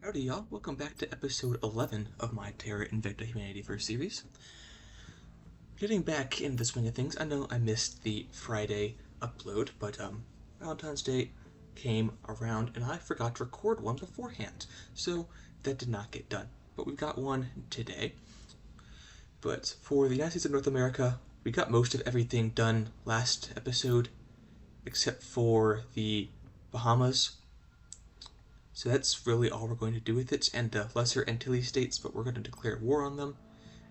Howdy y'all, welcome back to episode 11 of my Terra Invicta Humanity First series. Getting back in the swing of things, I know I missed the Friday upload, but Valentine's Day came around and I forgot to record one beforehand, so that did not get done. But we've got one today. But for the United States of North America, we got most of everything done last episode, except for the Bahamas. So that's really all we're going to do with it, and the Lesser Antilles states, but we're going to declare war on them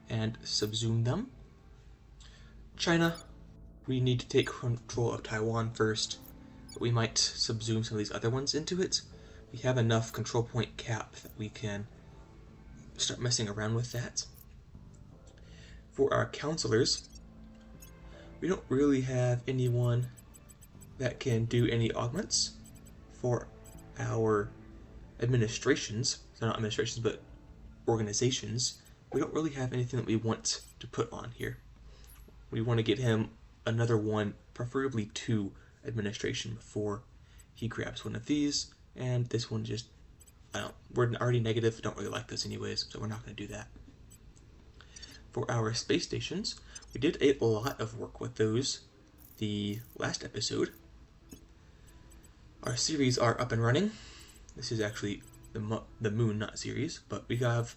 and subsume them. China, we need to take control of Taiwan first, but we might subsume some of these other ones into it. We have enough control point cap that we can start messing around with that. For our counselors, we don't really have anyone that can do any augments. For our administrations, so not administrations, but organizations, we don't really have anything that we want to put on here. We want to get him another one, preferably 2 administration before he grabs one of these, and this one just, we're already negative, don't really like this anyways, so we're not going to do that. For our space stations, we did a lot of work with those the last episode. Our series are up and running. This is actually the moon, not series, but we have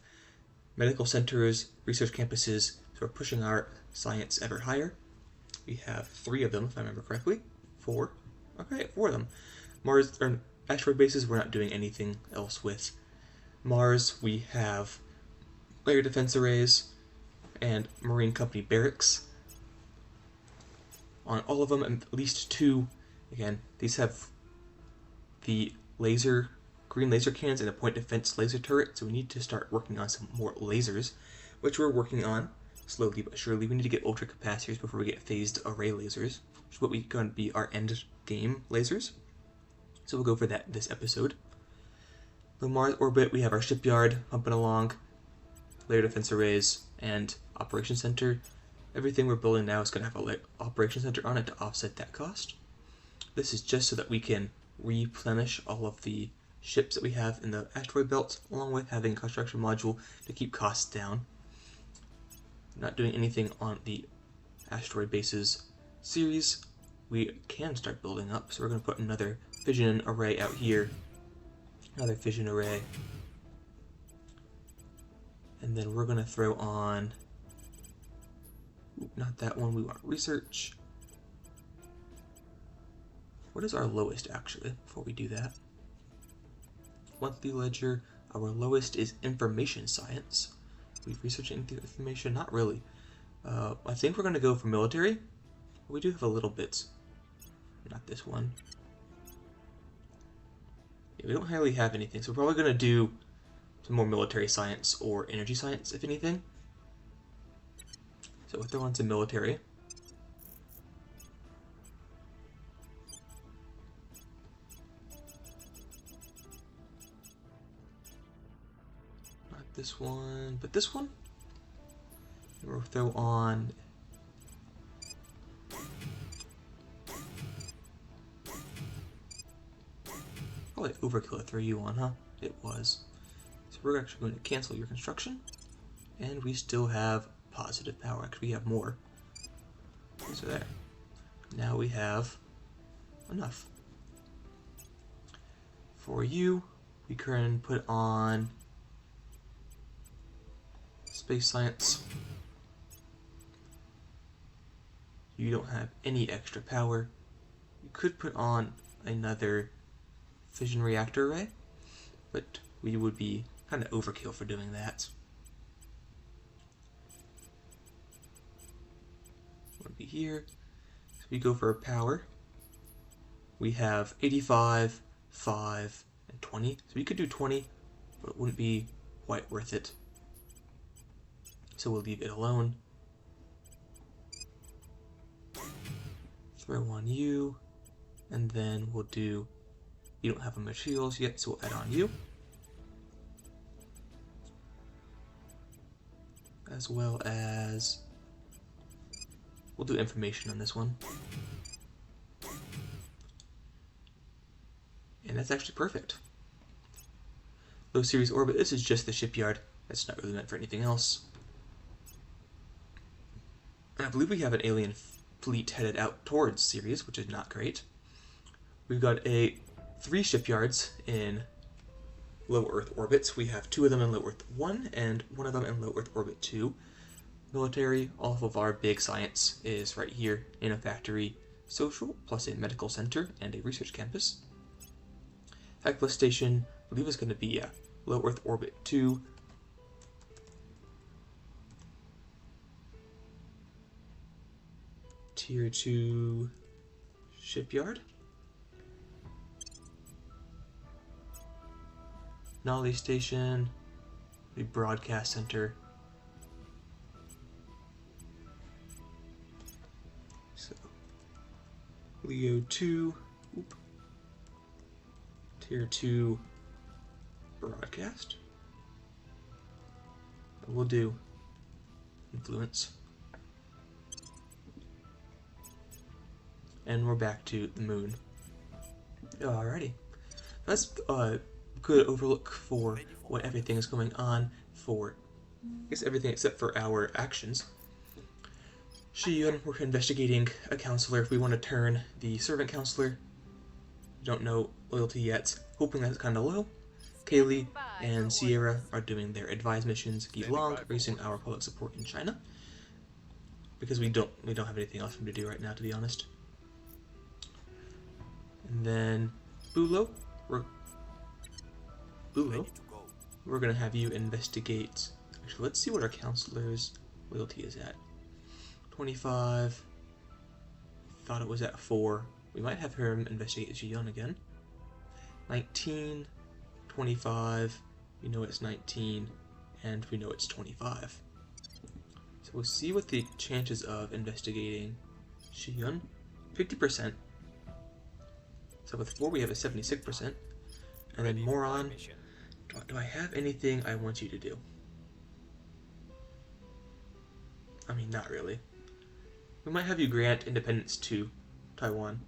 medical centers, research campuses, so we're pushing our science ever higher. We have 3 of them, if I remember correctly. 4. Okay, 4 of them. Mars, or asteroid bases, we're not doing anything else with. Mars, we have layer defense arrays and Marine Company barracks. On all of them, at least 2. Again, these have the green laser cannons and a point defense laser turret, so we need to start working on some more lasers, which we're working on slowly but surely. We need to get ultra capacitors before we get phased array lasers, which is what we're going to be our end game lasers. So we'll go for that this episode. The Mars orbit, we have our shipyard pumping along, layer defense arrays, and operations center. Everything we're building now is going to have a operations center on it to offset that cost. This is just so that we can replenish all of the ships that we have in the asteroid belt, along with having a construction module to keep costs down. Not doing anything on the asteroid bases series. We can start building up, so we're going to put another fission array out here. Another fission array. And then we're going to throw on, not that one, we want research. What is our lowest, actually, before we do that? Monthly ledger, our lowest is information science. We've researched anything information? Not really. I think we're going to go for military. We do have a little bit. Not this one. Yeah, we don't really have anything, so we're probably going to do some more military science or energy science, if anything. So we'll throw on some military. This one, but this one. We'll throw on probably overkill to throw you on, huh? It was. So we're actually going to cancel your construction, and we still have positive power. Actually, we have more. So there. Now we have enough. For you, we can put on space science. You don't have any extra power. You could put on another fission reactor array, but we would be kind of overkill for doing that. Would be here. So we go for power. We have 85, 5, and 20. So we could do 20, but it wouldn't be quite worth it. So we'll leave it alone. Throw on you, and then we'll do, you don't have a materials yet, so we'll add on you. As well as, we'll do information on this one. And that's actually perfect. low Ceres orbit. This is just the shipyard. That's not really meant for anything else. And I believe we have an alien fleet headed out towards Ceres, which is not great. We've got 3 shipyards in low Earth orbits. We have 2 of them in low Earth 1 and 1 of them in low Earth orbit 2. Military, all of our big science is right here in a factory, social, plus a medical center and a research campus. Hecla Station, I believe is going to be low Earth orbit 2. Tier 2 shipyard. Nolly Station, the broadcast center. So, Leo 2, Tier 2 broadcast. We'll do influence. And we're back to the moon. Alrighty. That's a good overlook for what everything is going on for, I guess, everything except for our actions. Shiyun, we're investigating a counselor. We want to turn the servant counselor. Don't know loyalty yet. Hoping that's kind of low. Kaylee and Sierra are doing their advised missions. Guy Long raising our public support in China. Because we don't have anything else for him to do right now, to be honest. And then Bulo, we're going to have you investigate. Actually, let's see what our counselor's loyalty is at. 25. Thought it was at 4. We might have her investigate Jiyeon again. 19. 25. We know it's 19. And we know it's 25. So we'll see what the chances of investigating Jiyeon. 50%. So with 4 we have a 76%. And then Moron, do I have anything I want you to do? I mean, not really. We might have you grant independence to Taiwan.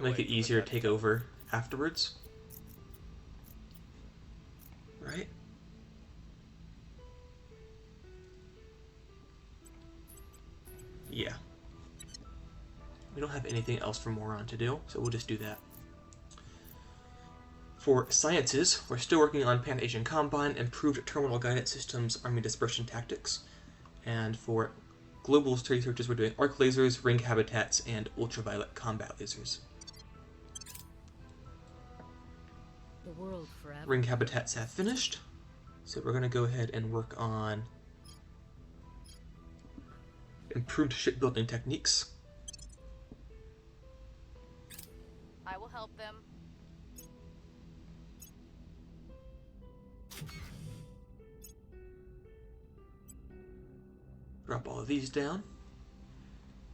Make it easier to take over afterwards. Right? Yeah. We don't have anything else for Moron to do, so we'll just do that. For sciences, we're still working on Pan-Asian Combine, improved terminal guidance systems, army dispersion tactics. And for global researches, we're doing arc lasers, ring habitats, and ultraviolet combat lasers. The world forever. Ring habitats have finished, so we're going to go ahead and work on improved shipbuilding techniques. I will help them. Drop all of these down.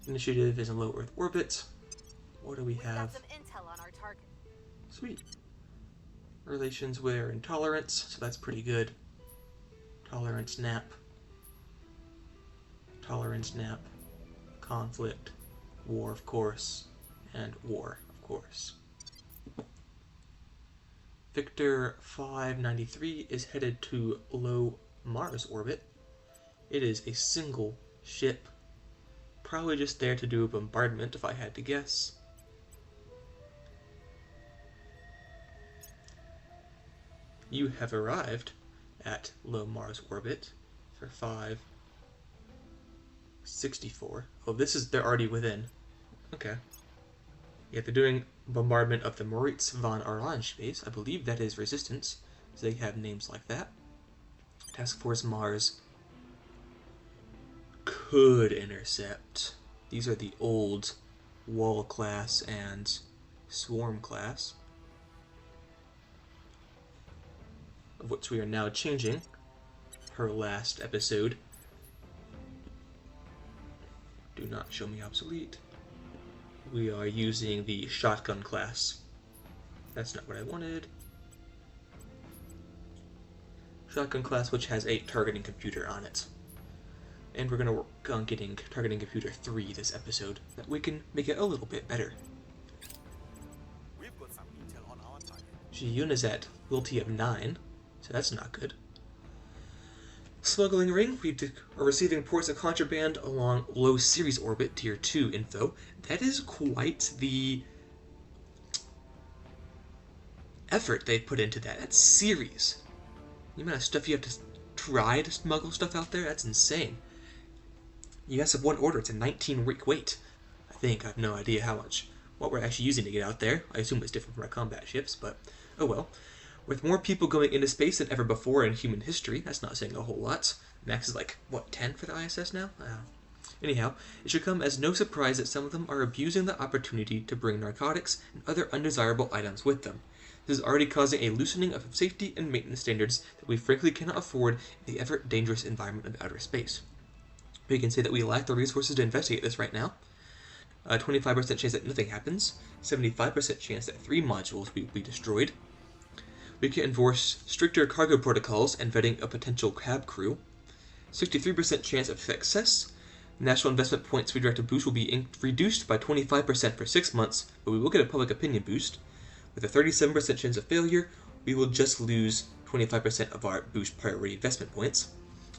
Initiative is in low Earth orbit. What do we have? Got some intel on our target. Sweet. Relations with intolerance, so that's pretty good. Tolerance nap. Tolerance nap. Conflict. War, of course. And war, of course. Victor 593 is headed to low Mars orbit. It is a single ship. Probably just there to do a bombardment, if I had to guess. You have arrived at low Mars orbit for 564. Oh, they're already within. Okay. Yeah, they're doing bombardment of the Moritz von Orange base. I believe that is resistance, so they have names like that. Task Force Mars could intercept. These are the old Wall class and Swarm class, of which we are now changing per last episode. Do not show me obsolete. We are using the shotgun class. That's not what I wanted. Shotgun class, which has a targeting computer on it. And we're going to work on getting targeting computer 3 this episode, that we can make it a little bit better. We've got some intel on our Ji-Yun is at loyalty of 9, so that's not good. Smuggling ring, we are receiving reports of contraband along low Ceres orbit, tier 2 info. That is quite the effort they put into that. That's Ceres. The amount of stuff you have to try to smuggle stuff out there, that's insane. You guys have one order, it's a 19-week wait. I think, I have no idea how much, what we're actually using to get out there. I assume it's different from our combat ships, but oh well. With more people going into space than ever before in human history, that's not saying a whole lot. Max is like, what, 10 for the ISS now? Anyhow, it should come as no surprise that some of them are abusing the opportunity to bring narcotics and other undesirable items with them. This is already causing a loosening of safety and maintenance standards that we frankly cannot afford in the ever-dangerous environment of outer space. We can say that we lack the resources to investigate this right now. 25% chance that nothing happens, 75% chance that 3 modules will be destroyed. We can enforce stricter cargo protocols and vetting a potential cab crew. 63% chance of success. National investment points redirected boost will be reduced by 25% for 6 months, but we will get a public opinion boost. With a 37% chance of failure, we will just lose 25% of our boost priority investment points.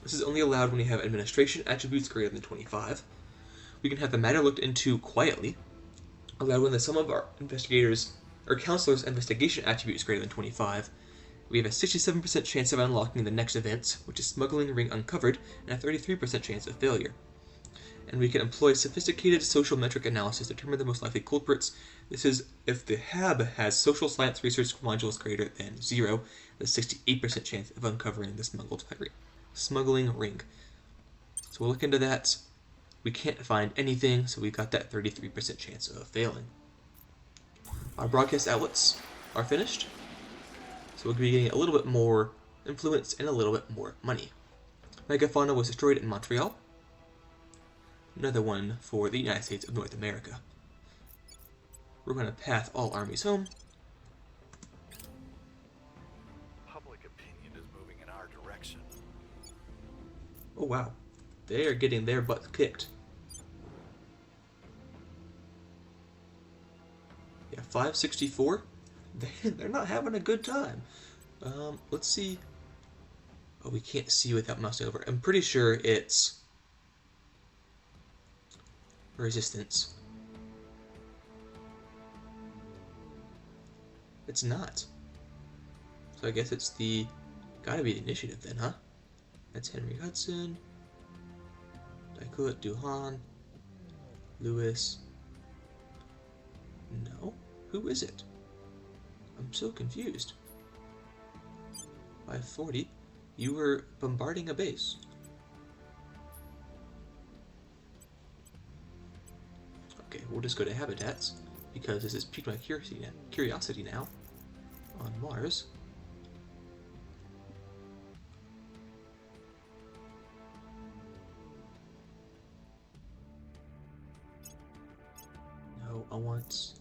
This is only allowed when we have administration attributes greater than 25. We can have the matter looked into quietly, allowed when the sum of our investigators or counselor's investigation attributes greater than 25. We have a 67% chance of unlocking the next event, which is smuggling ring uncovered, and a 33% chance of failure. And we can employ sophisticated social metric analysis to determine the most likely culprits. This is if the HAB has social science research modules greater than 0, the 68% chance of uncovering the smuggling ring. So we'll look into that. We can't find anything, so we've got that 33% chance of failing. Our broadcast outlets are finished, so we'll be getting a little bit more influence and a little bit more money. Megafauna was destroyed in Montreal. Another one for the United States of North America. We're going to path all armies home. Public opinion is moving in our direction. Oh wow, they are getting their butts kicked. Yeah, 564. They're not having a good time. Let's see. Oh, we can't see without mousing over. I'm pretty sure it's resistance. It's not. So I guess it's the gotta be the initiative then, huh? That's Henry Hudson, Daikut, Duhan, Lewis. No? Who is it? I'm so confused. 540. You were bombarding a base. Okay, we'll just go to habitats, because this has piqued my curiosity now. On Mars. No, I want...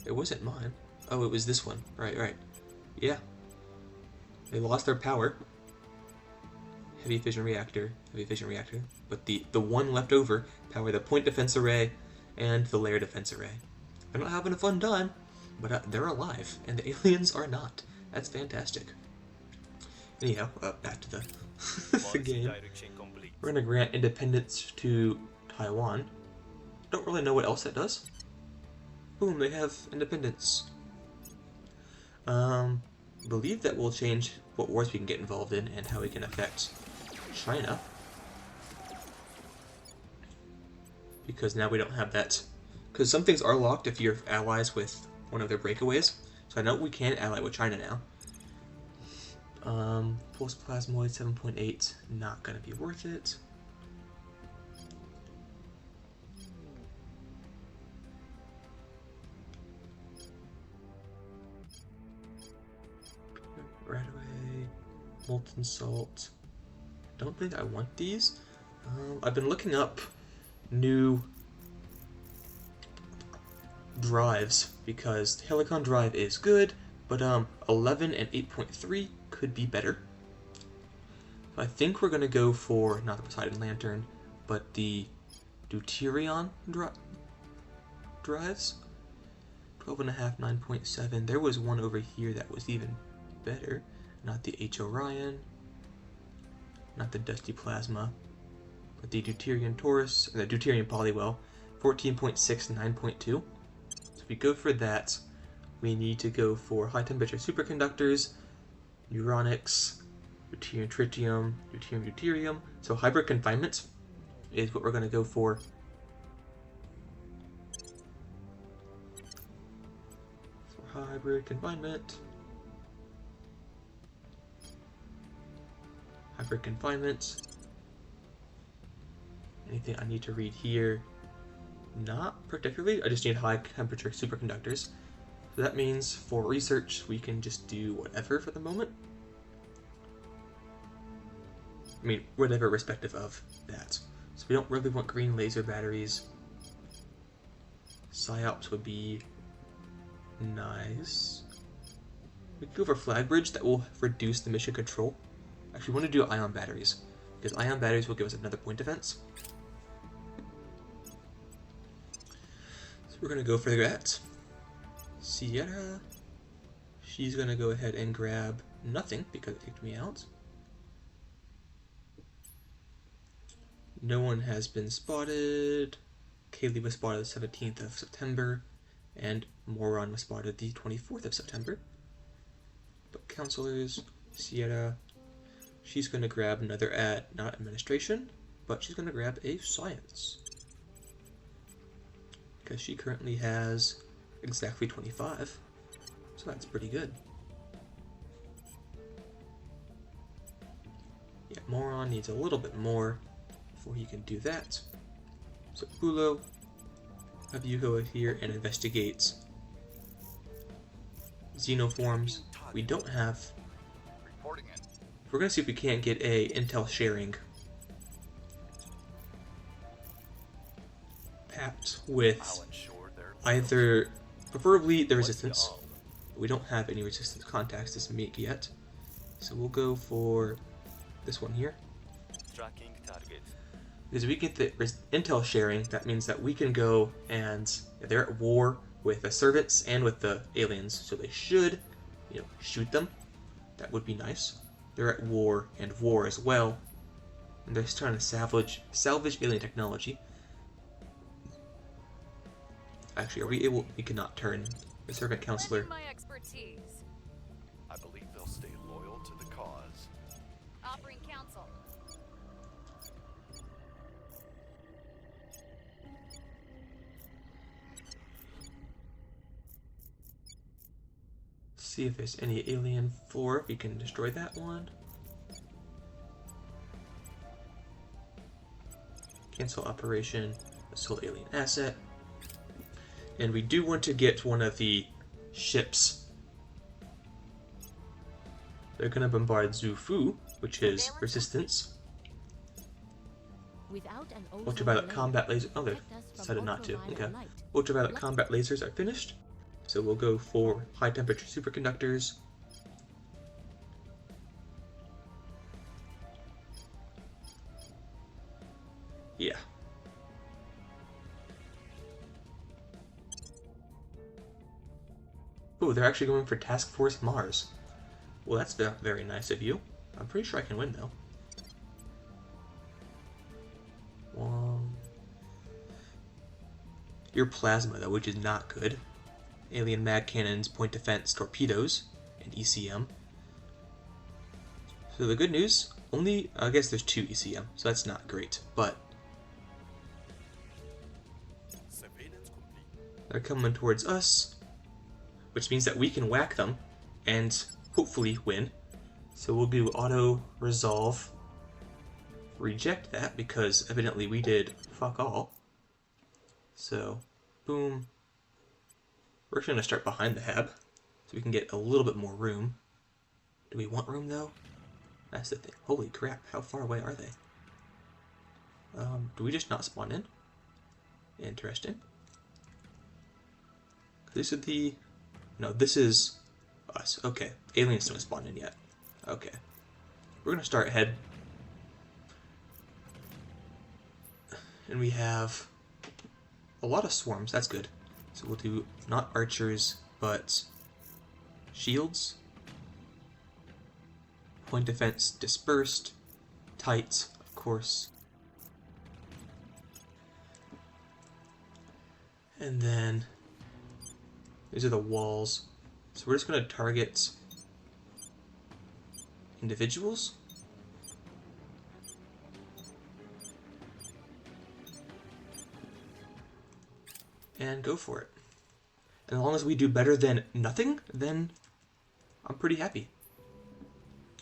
It wasn't mine. Oh, it was this one. Right. Yeah. They lost their power. Heavy fission reactor. But the one left over power the point defense array and the layer defense array. They're not having a fun time, but they're alive, and the aliens are not. That's fantastic. Anyhow, back to the game. We're gonna grant independence to Taiwan. Don't really know what else that does. Boom, they have independence. Believe that will change what wars we can get involved in and how we can affect China. Because now we don't have that. Because some things are locked if you're allies with one of their breakaways. So I know we can ally with China now. Pulse plasmoid 7.8, not gonna be worth it. Right away, molten salt. Don't think I want these. I've been looking up new drives because Helicon drive is good, but 11 and 8.3 could be better. I think we're gonna go for not the Poseidon Lantern, but the deuterium drives. 12.5, 9.7. There was one over here that was even better. Not the H. Orion, not the Dusty Plasma, but the Deuterium Taurus, or the Deuterium Polywell, 14.6, 9.2. So if we go for that, we need to go for high temperature superconductors, neuronics, deuterium tritium, deuterium. So hybrid confinement is what we're going to go for. For hybrid confinement. Hybrid confinement. Anything I need to read here? Not particularly. I just need high temperature superconductors. So that means for research, we can just do whatever for the moment. I mean, whatever respective of that. So we don't really want green laser batteries. Psyops would be nice. We could go for flag bridge. That will reduce the mission control. Actually, we want to do ion batteries, because ion batteries will give us another point defense. So we're going to go for that. Sierra. She's going to go ahead and grab nothing, because it kicked me out. No one has been spotted. Kaylee was spotted the 17th of September, and Moron was spotted the 24th of September. But counselors, Sierra, she's going to grab another not administration, but she's going to grab a science. Because she currently has exactly 25, so that's pretty good. Yeah, Moron needs a little bit more before he can do that. So Bulo, have you go here and investigate xenoforms. We don't have. Reporting in. We're gonna see if we can't get a intel sharing pact with I'll ensure their either, preferably the What's resistance. the all? We don't have any resistance contacts to make yet, so we'll go for this one here. Tracking target. Because if we get the intel sharing, that means that we can go and they're at war with the servants and with the aliens, so they should, shoot them. That would be nice. They're at war as well, and they're trying to salvage alien technology. Actually, are we able? We cannot turn the servant counselor. Lending my expertise. I believe they'll stay loyal to the cause. Offering counsel. See if there's any alien floor. If we can destroy that one. Cancel operation. Assault alien asset. And we do want to get one of the ships. They're going to bombard Zufu, which is resistance. Without an Ultraviolet combat laser. Oh, they decided not to. Okay. Ultraviolet combat lasers are finished. So we'll go for high temperature superconductors. Yeah. Oh, they're actually going for Task Force Mars. Well, that's very nice of you. I'm pretty sure I can win, though. Your plasma, though, which is not good. Alien mag cannons, point defense, torpedoes, and ECM. So the good news, I guess there's 2 ECM, so that's not great, but Surveillance complete. they're coming towards us, which means that we can whack them and hopefully win. So we'll do auto resolve, reject that because evidently we did fuck all. So, boom. We're actually going to start behind the hab so we can get a little bit more room. Do we want room though? That's the thing. Holy crap, how far away are they? Do we just not spawn in? Interesting. This is the... No, this is us. Okay, aliens don't spawn in yet. Okay. We're going to start ahead. And we have a lot of swarms. That's good. So we'll do not archers, but shields. Point defense dispersed. Tight, of course. And then these are the walls. So we're just going to target individuals. And go for it. And as long as we do better than nothing, then I'm pretty happy.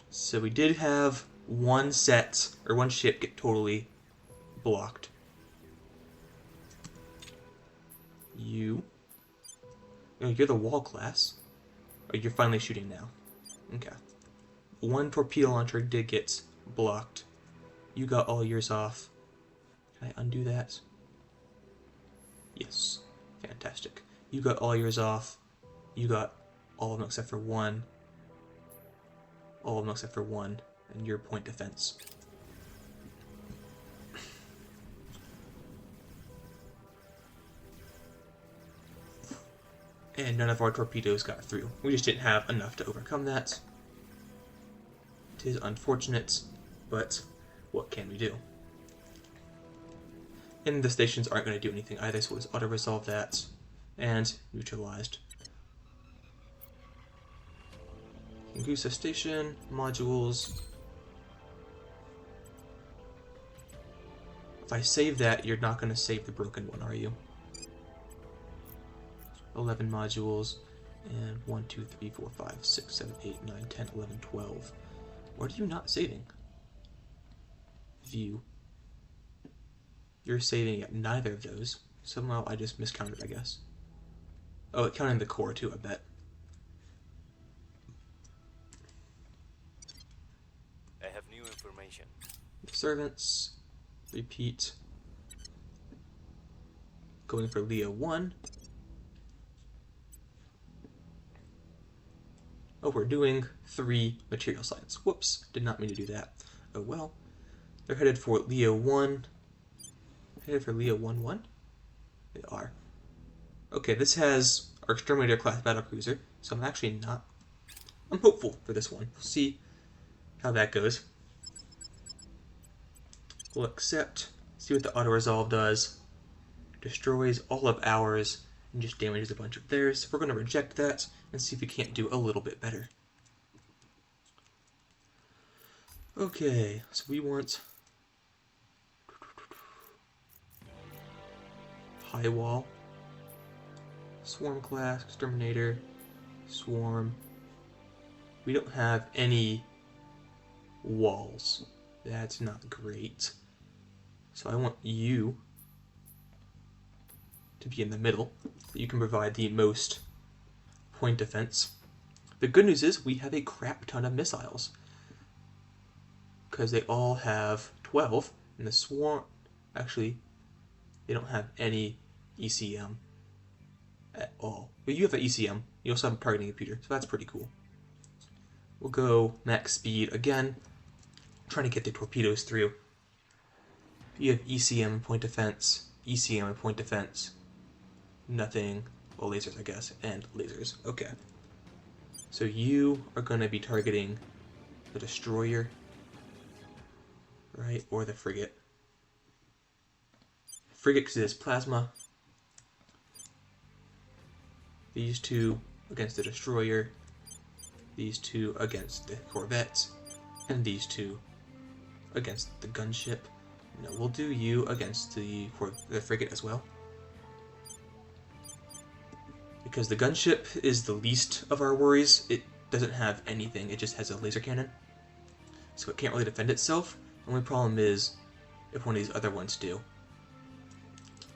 So we did have one set, or one ship get totally blocked. You. Oh, you're the wall class. Oh, you're finally shooting now. Okay. One torpedo launcher did get blocked. You got all yours off. Can I undo that? Yes. Fantastic. You got all yours off. You got all of them except for one. All of them except for one. And your point defense. And none of our torpedoes got through. We just didn't have enough to overcome that. It is unfortunate, but what can we do? And the stations aren't going to do anything either, so we'll just auto-resolve that. And neutralized. Ingusa station, modules. If I save that, you're not going to save the broken one, are you? 11 modules, and 1, 2, 3, 4, 5, 6, 7, 8, 9, 10, 11, 12. What are you not saving? View. You're saving at neither of those. Somehow I just miscounted, I guess. Oh, it counted the core too, I bet. I have new information. The servants. Repeat. Going for Leo 1. Oh, we're doing 3 material science. Whoops, did not mean to do that. Oh well. They're headed for Leo 1. Headed for Leo 1-1? They are. Okay, this has our Exterminator class battlecruiser, so I'm actually not... I'm hopeful for this one. We'll see how that goes. We'll accept, see what the auto-resolve does. Destroys all of ours and just damages a bunch of theirs. So we're going to reject that and see if we can't do a little bit better. Okay, so we want high wall, swarm class, exterminator, swarm. We don't have any walls. That's not great. So I want you to be in the middle. You can provide the most point defense. The good news is we have a crap ton of missiles, because they all have 12, and the swarm, actually, they don't have any ECM at all. But you have an ECM. You also have a targeting computer, so that's pretty cool. We'll go max speed again, trying to get the torpedoes through. You have ECM and point defense, ECM and point defense, nothing, well, lasers I guess, and lasers. Okay. So you are going to be targeting the destroyer, right, or the frigate. Frigate because it is plasma. These two against the destroyer, these two against the corvettes, and these two against the gunship. No, we'll do you against the frigate as well. Because the gunship is the least of our worries. It doesn't have anything, it just has a laser cannon. So it can't really defend itself. The only problem is if one of these other ones do.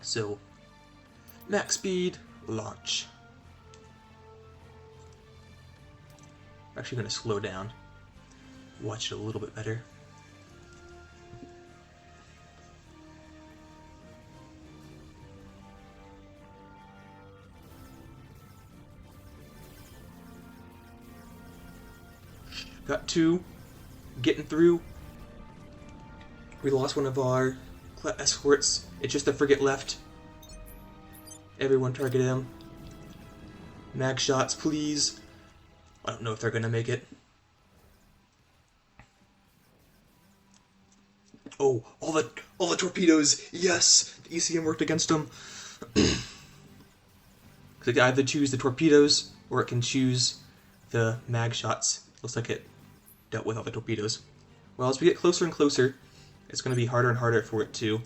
So, max speed, launch. I'm actually going to slow down. Watch it a little bit better. Got 2, getting through. We lost one of our escorts It's just the frigate left. Everyone target him. Mag shots, please. I don't know if they're gonna make it. Oh, all the torpedoes! Yes! The ECM worked against them. Because it can either choose the torpedoes, or it can choose the mag shots. Looks like it dealt with all the torpedoes. Well, as we get closer and closer, it's going to be harder and harder for it to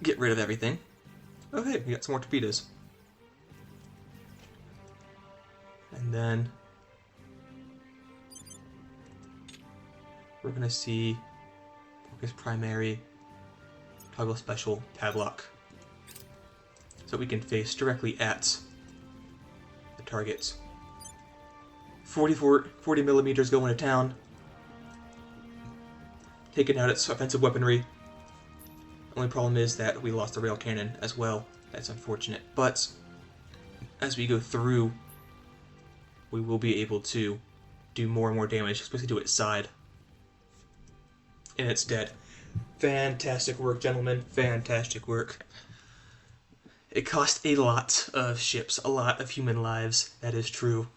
get rid of everything. Oh hey, we got some more torpedoes. And then we're going to see focus primary, toggle special, padlock. So we can face directly at the targets. 40 millimeters going to town. Taking out its offensive weaponry. Only problem is that we lost the rail cannon as well. That's unfortunate. But as we go through, we will be able to do more and more damage, especially to its side. And it's dead. Fantastic work, gentlemen. Fantastic work. It cost a lot of ships, a lot of human lives, that is true.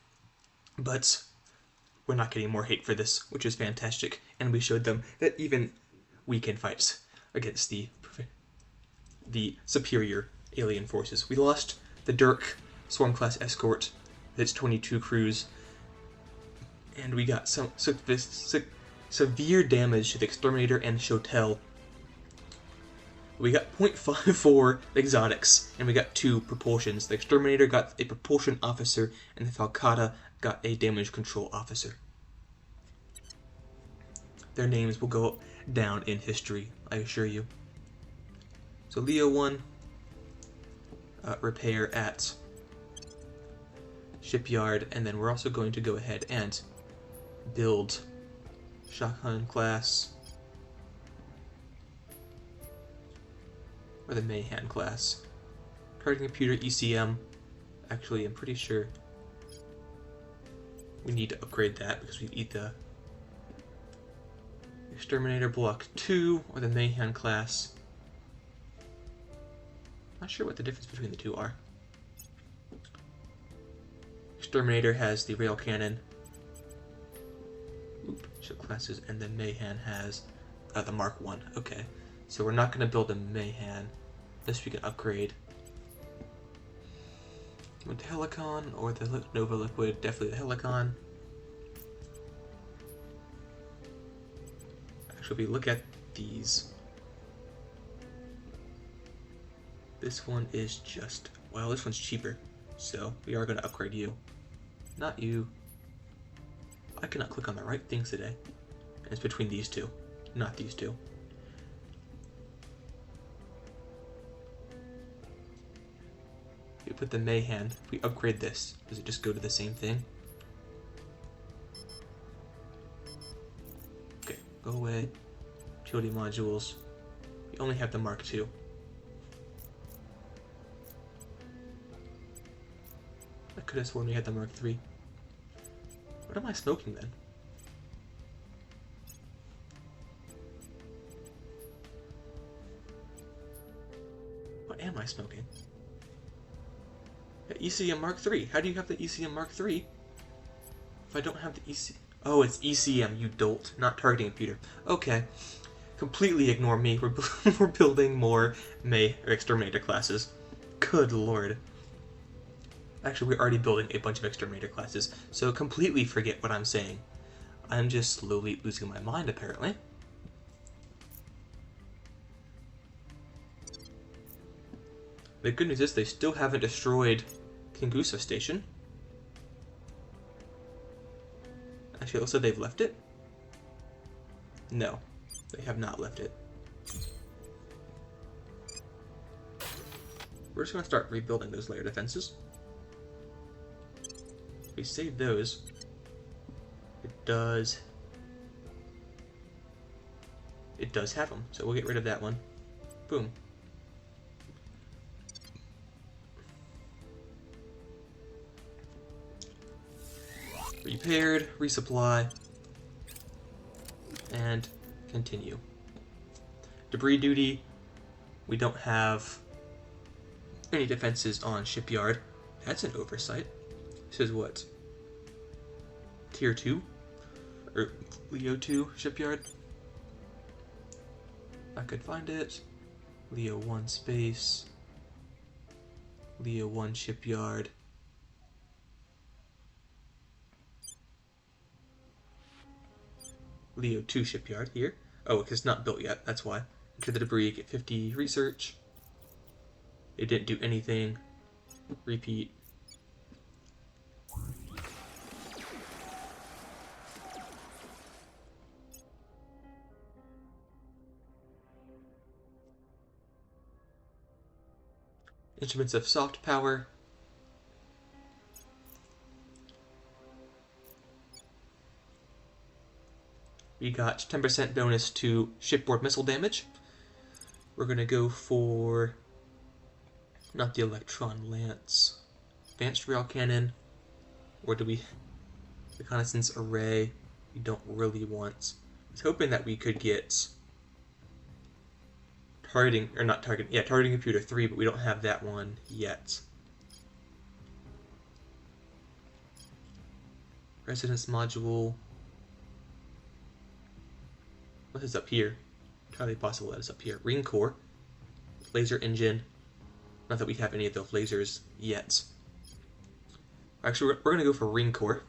But we're not getting more hate for this, which is fantastic. And we showed them that even we can fight against the superior alien forces. We lost the Dirk Swarm-class escort with its 22 crews, and we got some severe damage to the Exterminator and Shotel. We got 0.54 exotics, and we got 2 propulsions. The Exterminator got a propulsion officer, and the Falcata got a damage control officer. Their names will go down in history, I assure you. So Leo 1, repair at shipyard, and then we're also going to go ahead and build Shotgun class, or the Mayhan class. Targeting computer ECM. Actually, I'm pretty sure we need to upgrade that because we need the Exterminator Block 2 or the Mayhan class. Not sure what the difference between the two are. Exterminator has the rail cannon, ship classes, and then Mayhan has the Mark 1. Okay, so we're not going to build a Mayhan unless we can upgrade with the Helicon or the Nova Liquid. Definitely the Helicon. Actually, if we look at these, this one is just, well, this one's cheaper, so we are going to upgrade you. Not you. I cannot click on the right things today. And it's between these two, not these two. If we put the Mayhan, if we upgrade this, does it just go to the same thing? Okay, go away. Utility modules. We only have the Mark II. I could have sworn we had the Mark III. What am I smoking then? What am I smoking? Yeah, ECM Mark III. How do you have the ECM Mark III if I don't have the ECM? Oh, it's ECM, you dolt, not targeting computer. Okay. Completely ignore me. We're building more Exterminator classes. Good lord. Actually, we're already building a bunch of Exterminator classes, so completely forget what I'm saying. I'm just slowly losing my mind, apparently. The good news is they still haven't destroyed Kingusa Station. Actually, it looks like they've left it. No, they have not left it. We're just going to start rebuilding those layer defenses. We save those. It does have them, so we'll get rid of that one. Boom. Repaired, resupply, and continue. Debris duty, We don't have any defenses on shipyard. That's an oversight. This is what? Tier 2? Or Leo 2 shipyard? I could find it. Leo 1 space. Leo 1 shipyard. Leo 2 shipyard here. Oh, it's not built yet, that's why. Enter the debris, get 50 research. It didn't do anything. Repeat. Instruments of soft power. We got 10% bonus to shipboard missile damage. We're going to go for, not the electron lance, advanced rail cannon, or do we, reconnaissance array, we don't really want. I was hoping that we could get targeting computer 3, but we don't have that one yet. Resonance module. What is up here? Entirely possible that is up here. Ring core. Laser engine. Not that we have any of those lasers yet. Actually, we're going to go for ring core.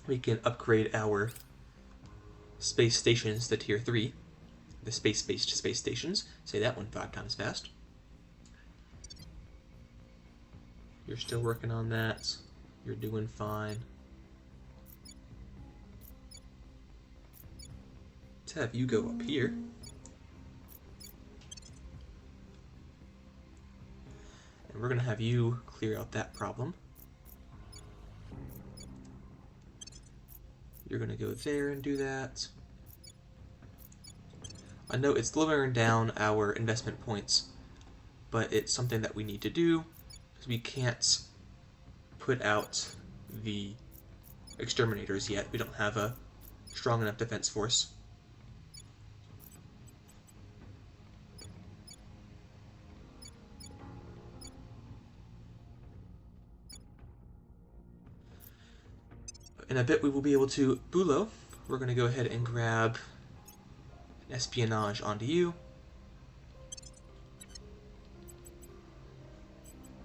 We can upgrade our space stations to tier 3. The space-based space stations. Say that one 5 times fast. You're still working on that. You're doing fine. Let's have you go up here. And we're going to have you clear out that problem. You're going to go there and do that. I know it's lowering down our investment points, but it's something that we need to do because we can't put out the exterminators yet. We don't have a strong enough defense force. In a bit we will be able to Bulo. We're going to go ahead and grab espionage onto you.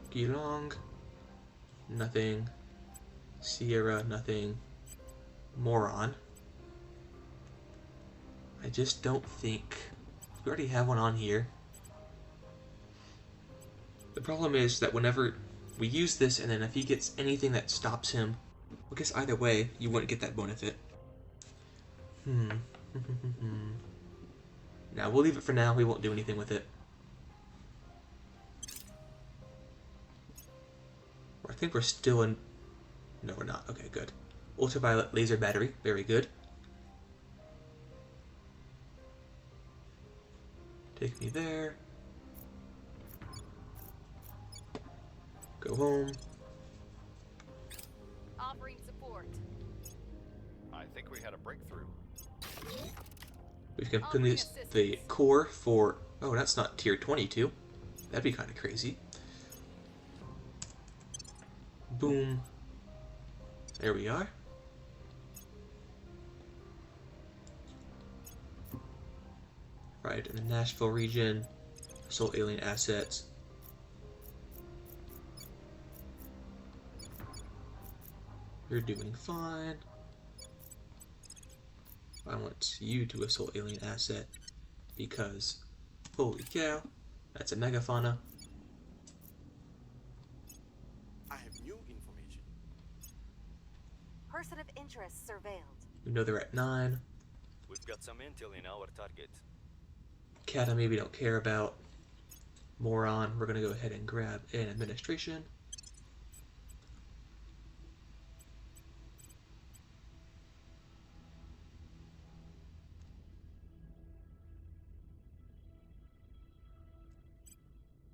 Geelong, nothing. Sierra, nothing. Moron. I just don't think we already have one on here. The problem is that whenever we use this and then if he gets anything that stops him, I guess either way you wouldn't get that benefit. Now, we'll leave it for now. We won't do anything with it. I think we're still in... No, we're not. Okay, good. Ultraviolet laser battery. Very good. Take me there. Go home. Offering support. I think we had a breakthrough. We've completed the core for... Oh, that's not tier 22. That'd be kind of crazy. Boom. There we are. Right, in the Nashville region. Assault alien assets. You're doing fine. I want you to assault alien asset because, holy cow, that's a megafauna. I have new information. Person of interest surveilled. We know they're at 9. We've got some intel in our target. Academy we don't care about. Moron, we're going to go ahead and grab an administration.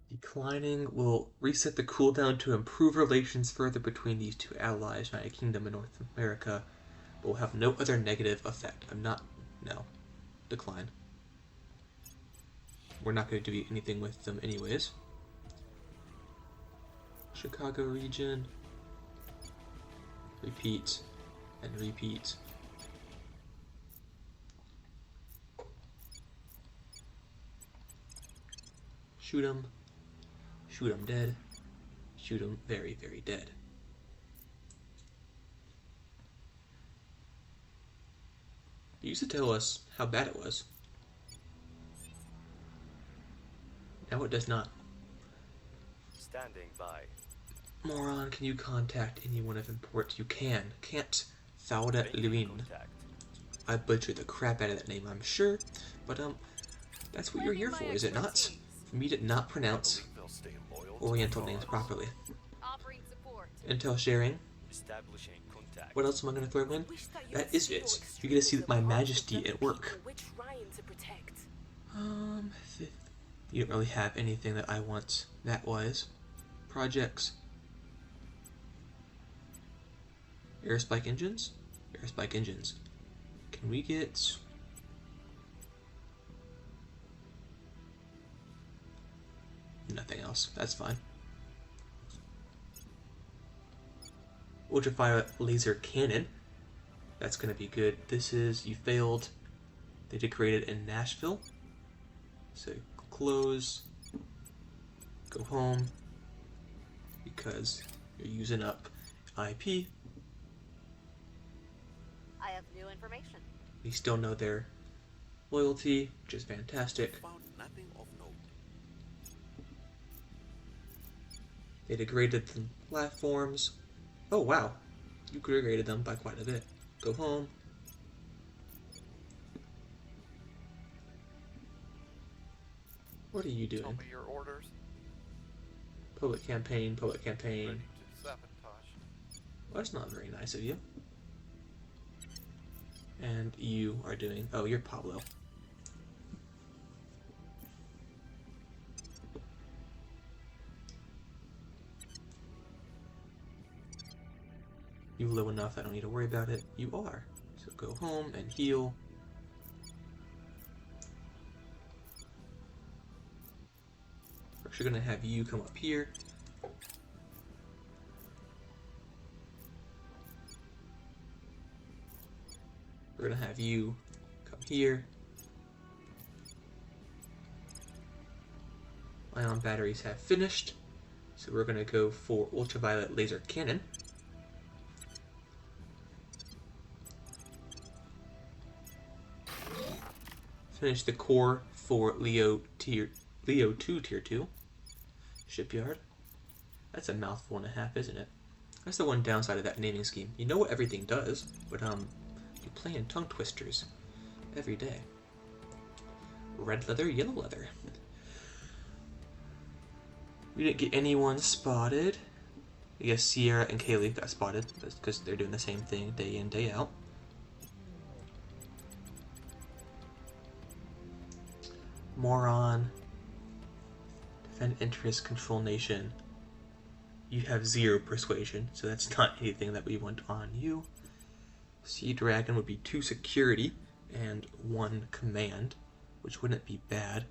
Declining will reset the cooldown to improve relations further between these two allies, United Kingdom and North America, but will have no other negative effect. No. Decline. we're not going to do anything with them anyways. Chicago region. Repeat and repeat. Shoot him. Shoot him dead. Shoot him very, very dead. It used to tell us how bad it was. Now it does not. Standing by. Moron, can you contact anyone of import? You can. Can't. Fauda Making Luin. contact. I butchered the crap out of that name, I'm sure. But, that's what you're here for, is it not? For me to not pronounce They'll stay loyal to Oriental the names cause. properly. Offering support. Intel sharing. Establishing contact. What else am I going to throw in? That is it. You get to see my majesty at work. Which Ryan to protect? You don't really have anything that I want that wise. Projects. Aerospike engines? Aerospike engines. Can we get... Nothing else. That's fine. Ultraviolet laser cannon. That's going to be good. This is... You failed. They did create it in Nashville. So close. Go home. Because you're using up IP. I have new information. We still know their loyalty, which is fantastic. Found nothing of note. They degraded the platforms. Oh wow, you degraded them by quite a bit. Go home. What are you Tell doing? me your orders. Public campaign, public campaign. Ready to sabotage. Well, that's not very nice of you. And you are doing... Oh, you're Pablo. You low enough, I don't need to worry about it. You are. So go home and heal. We're actually going to have you come up here. We're going to have you come here. Ion batteries have finished. So we're going to go for ultraviolet laser cannon. Finish the core for Leo 2 Tier 2. Shipyard. That's a mouthful and a half, isn't it? That's the one downside of that naming scheme. You know what everything does, but you're playing tongue twisters every day. Red leather, yellow leather. We didn't get anyone spotted. I guess Sierra and Kaylee got spotted. That's because they're doing the same thing day in, day out. Moron. Defend interest, control nation. You have 0 persuasion, so that's not anything that we want on you. Sea Dragon would be 2 security and 1 command, which wouldn't be bad.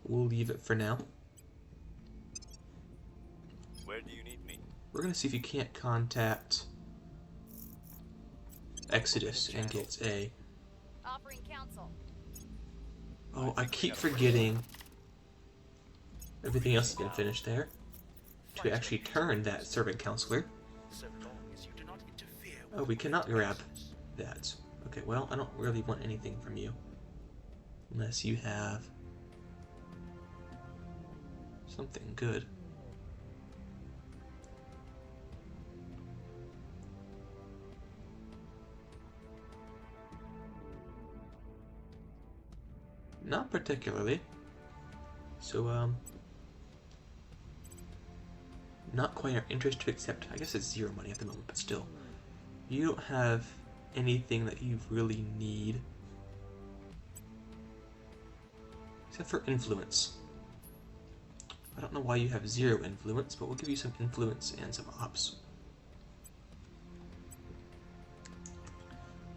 We'll leave it for now. Where do you need me? We're gonna see if you can't contact Exodus and get a... Offering counsel. Oh, I keep forgetting everything else has been finished there. To actually turn that servant counselor. So long as you do not interfere with Oh, we cannot grab that. Okay, well, I don't really want anything from you. Unless you have something good. Not particularly. So, not quite our interest to accept. I guess it's 0 money at the moment, but still. You don't have anything that you really need. Except for influence. I don't know why you have 0 influence, but we'll give you some influence and some ops.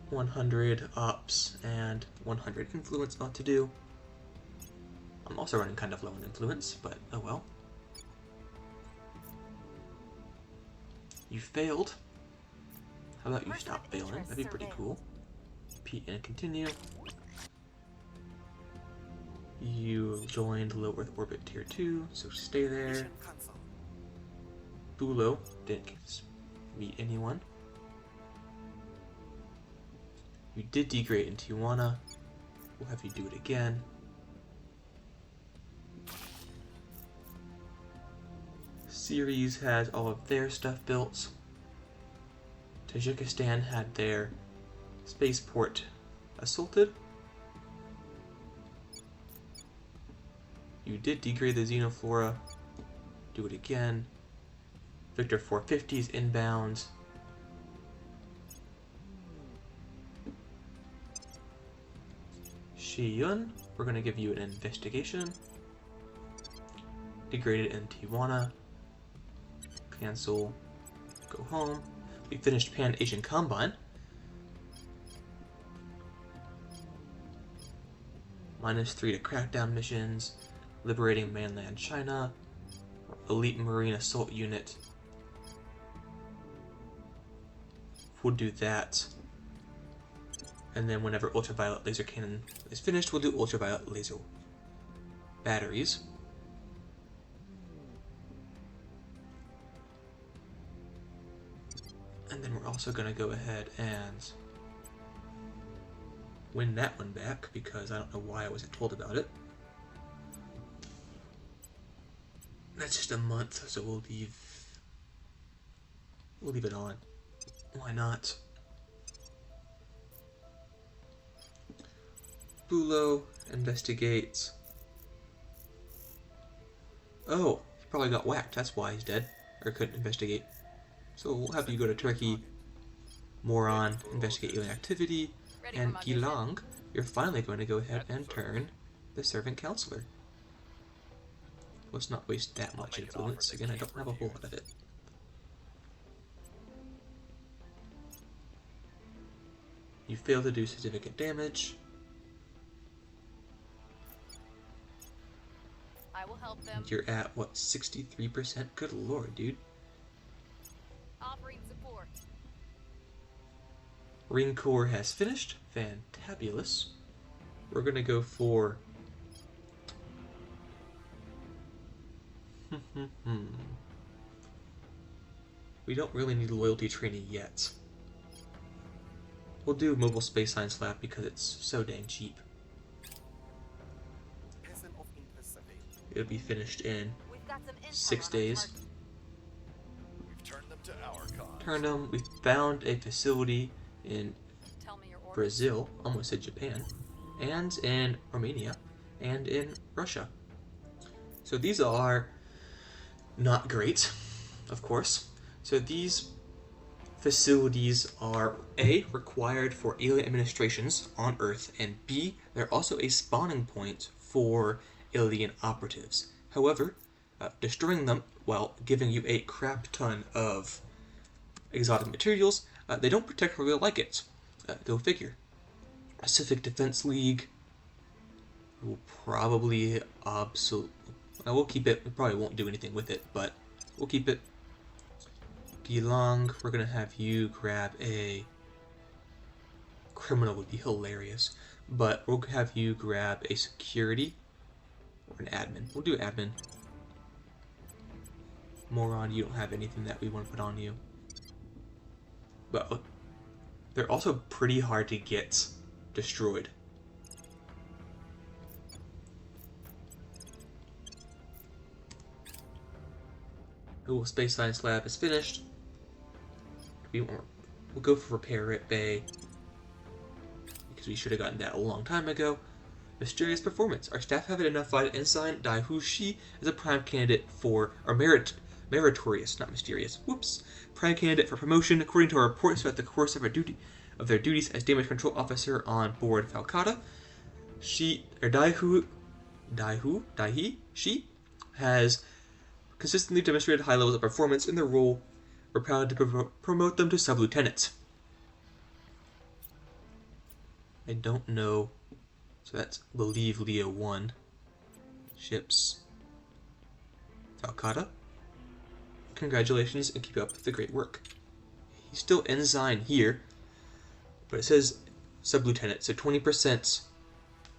100 ops and 100 influence ought to do. I'm also running kind of low on influence, but oh well. You failed. How about you stop failing? That'd be pretty cool. Repeat and continue. You joined low Earth orbit tier 2, so stay there. Mission cancel. Bulo didn't meet anyone. You did degrade in Tijuana. We'll have you do it again. Ceres has all of their stuff built. Tajikistan had their spaceport assaulted. You did degrade the Xenoflora. Do it again. Victor 450 is inbound. Shiyun, we're going to give you an investigation. Degraded in Tijuana. Cancel. Go home. We finished Pan-Asian Combine. -3 to crackdown missions. Liberating mainland China. Elite Marine Assault Unit. We'll do that. And then whenever ultraviolet laser cannon is finished, we'll do ultraviolet laser batteries. And then we're also going to go ahead and win that one back, because I don't know why I wasn't told about it. That's just a month, so we'll leave it on. Why not? Bulo investigates. Oh, he probably got whacked. That's why he's dead, or couldn't investigate. So we'll have you go to Turkey. Moron, investigate alien activity. Ready And for my mission? Gilang, you're finally going to go ahead and turn the servant counselor. Let's not waste that much influence. Again, I don't have a whole lot of it. You fail to do significant damage. I will help them. You're at, what, 63%? Good lord, dude. Offering support. Marine Corps has finished. Fantabulous. We're gonna go for... We don't really need loyalty training yet. We'll do Mobile Space Science Lab because it's so dang cheap. Peasant of Intercept. It'll be finished in We've got some intel 6 on our days. target. We've turned them to our cause. Turned them. We found a facility in Tell me your orders. Brazil, almost said Japan, and in Romania, and in Russia. So these are not great, of course. So these facilities are A, required for alien administrations on Earth, and B, they're also a spawning point for alien operatives. However, destroying them while giving you a crap ton of exotic materials, they don't particularly like it. Go figure. Pacific Defense League will probably we'll keep it. We probably won't do anything with it, but we'll keep it. Gilang, we're gonna have you grab a criminal. Would be hilarious, but we'll have you grab a security or an admin. We'll do admin. Moron, you don't have anything that we want to put on you. But they're also pretty hard to get destroyed. Cool, Space Science Lab is finished. We'll go for Repair at Bay, because we should have gotten that a long time ago. Mysterious Performance. Our staff have identified Ensign Dai Hu Shi as a prime candidate for, or meritorious, not mysterious, whoops, prime candidate for promotion according to our reports throughout the course of their duties as damage control officer on board Falcata. She has consistently demonstrated high levels of performance in their role. We're proud to promote them to sub-lieutenant. I don't know. So that's, I believe, Leo 1. Ships. Calcutta. Congratulations and keep up the great work. He's still ensign here, but it says sub-lieutenant, so 20%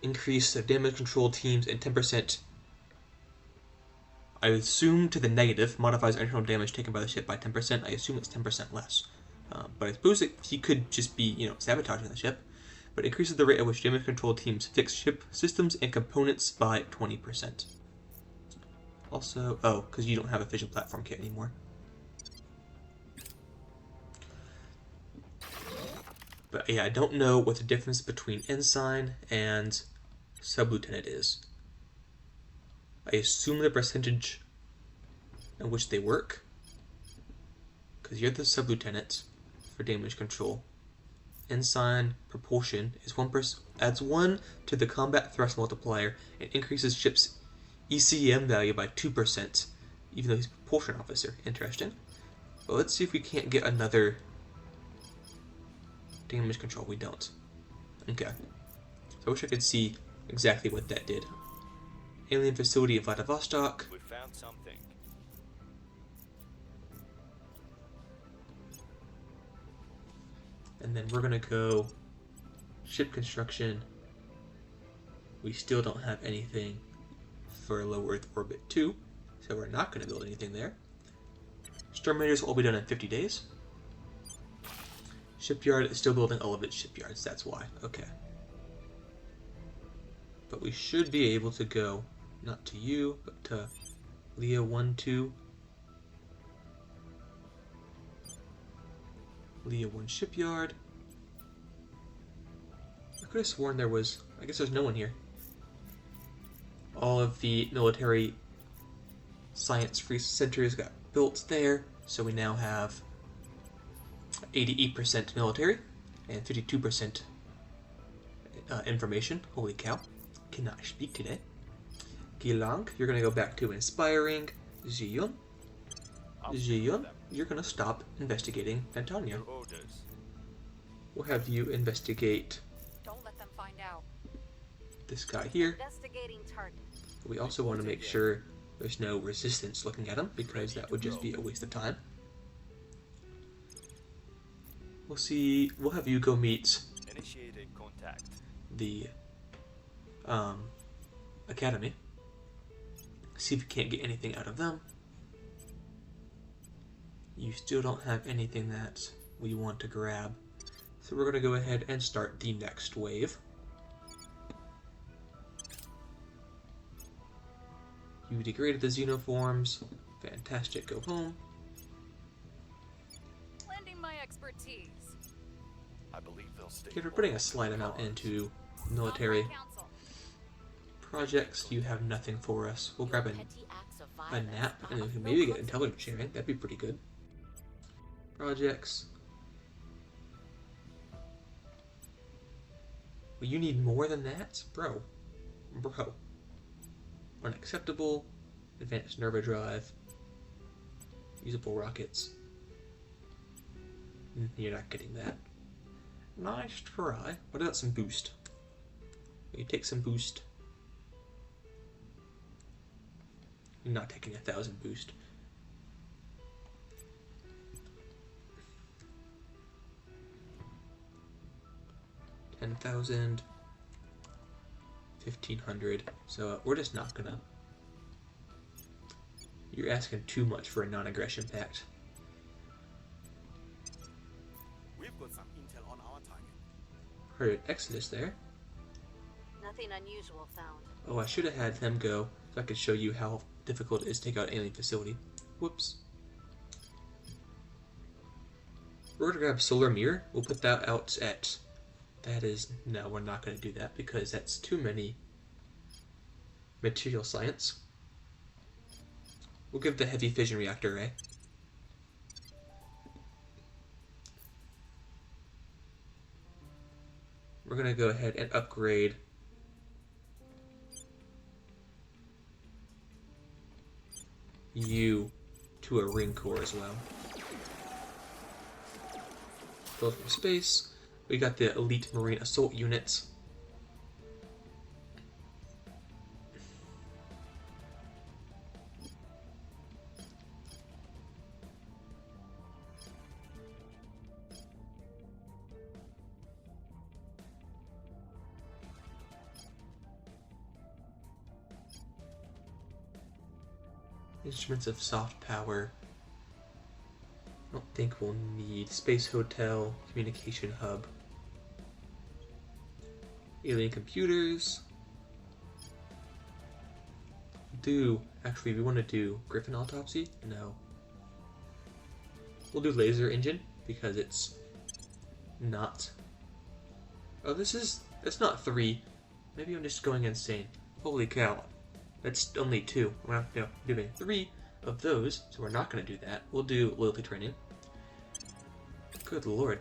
increase of damage control teams and 10%, I assume, to the negative, modifies internal damage taken by the ship by 10%. I assume it's 10% less. But I suppose that he could just be, sabotaging the ship. But increases the rate at which damage control teams fix ship systems and components by 20%. Also, because you don't have a fission platform kit anymore. But yeah, I don't know what the difference between ensign and sub-lieutenant is. I assume the percentage in which they work, because you're the sub-lieutenant for damage control. Ensign propulsion is 1%, adds 1 to the combat thrust multiplier and increases ship's ECM value by 2%, even though he's a propulsion officer. Interesting. Well, let's see if we can't get another damage control. We don't. Okay. So I wish I could see exactly what that did. Alien facility in Vladivostok. We found something. And then we're gonna go ship construction. We still don't have anything for low Earth orbit 2, so we're not gonna build anything there. Exterminators will all be done in 50 days. Shipyard is still building all of its shipyards, that's why. Okay. But we should be able to go, not to you, but to Leo 1, 2. Leo 1 shipyard. I could have sworn there was, I guess there's no one here. All of the military science free centers got built there, so we now have 88% military and 52% information. Holy cow. Cannot speak today. Gilang, you're going to go back to inspiring. Zion, you're going to stop investigating Antonio. Your orders. We'll have you investigate Don't let them find out. this guy here. Investigating target. We also want to make sure there's no resistance looking at him, because that would just be a waste of time. We'll have you go meet Initiated contact. the academy. See if you can't get anything out of them. You still don't have anything that we want to grab. So we're going to go ahead and start the next wave. You degraded the xenoforms. Fantastic, go home. Lending my expertise. I believe they'll stay. Okay, we're putting a slight amount into military On my council. projects. You have nothing for us. We'll grab a nap and we can maybe get intelligence sharing. That'd be pretty good. Projects. Well, you need more than that? Bro. Unacceptable. Advanced Nerva drive. Usable rockets. You're not getting that. Nice try. What about some boost? You take some boost. You're not taking 1,000 boost. $10,000, 1,500. So we're just not gonna. You're asking too much for a non-aggression pact. We've got some intel on our target. Heard an Exodus there. Nothing unusual found. Oh, I should have had them go so I could show you how difficult it is to take out an alien facility. Whoops. We're gonna grab Solar Mirror. We'll put that out at. That is. No, we're not gonna do that because that's too many material science. We'll give the heavy fission reactor array. We're gonna go ahead and upgrade you to a ring core as well. Build from space. We got the elite marine assault units. Instruments of soft power. I don't think we'll need space hotel, communication hub, alien computers. Actually, we want to do Griffin autopsy? No. We'll do laser engine because it's not. Oh, that's not 3. Maybe I'm just going insane. Holy cow. That's only 2. We're not doing 3 of those, so we're not going to do that. We'll do loyalty training. Good lord.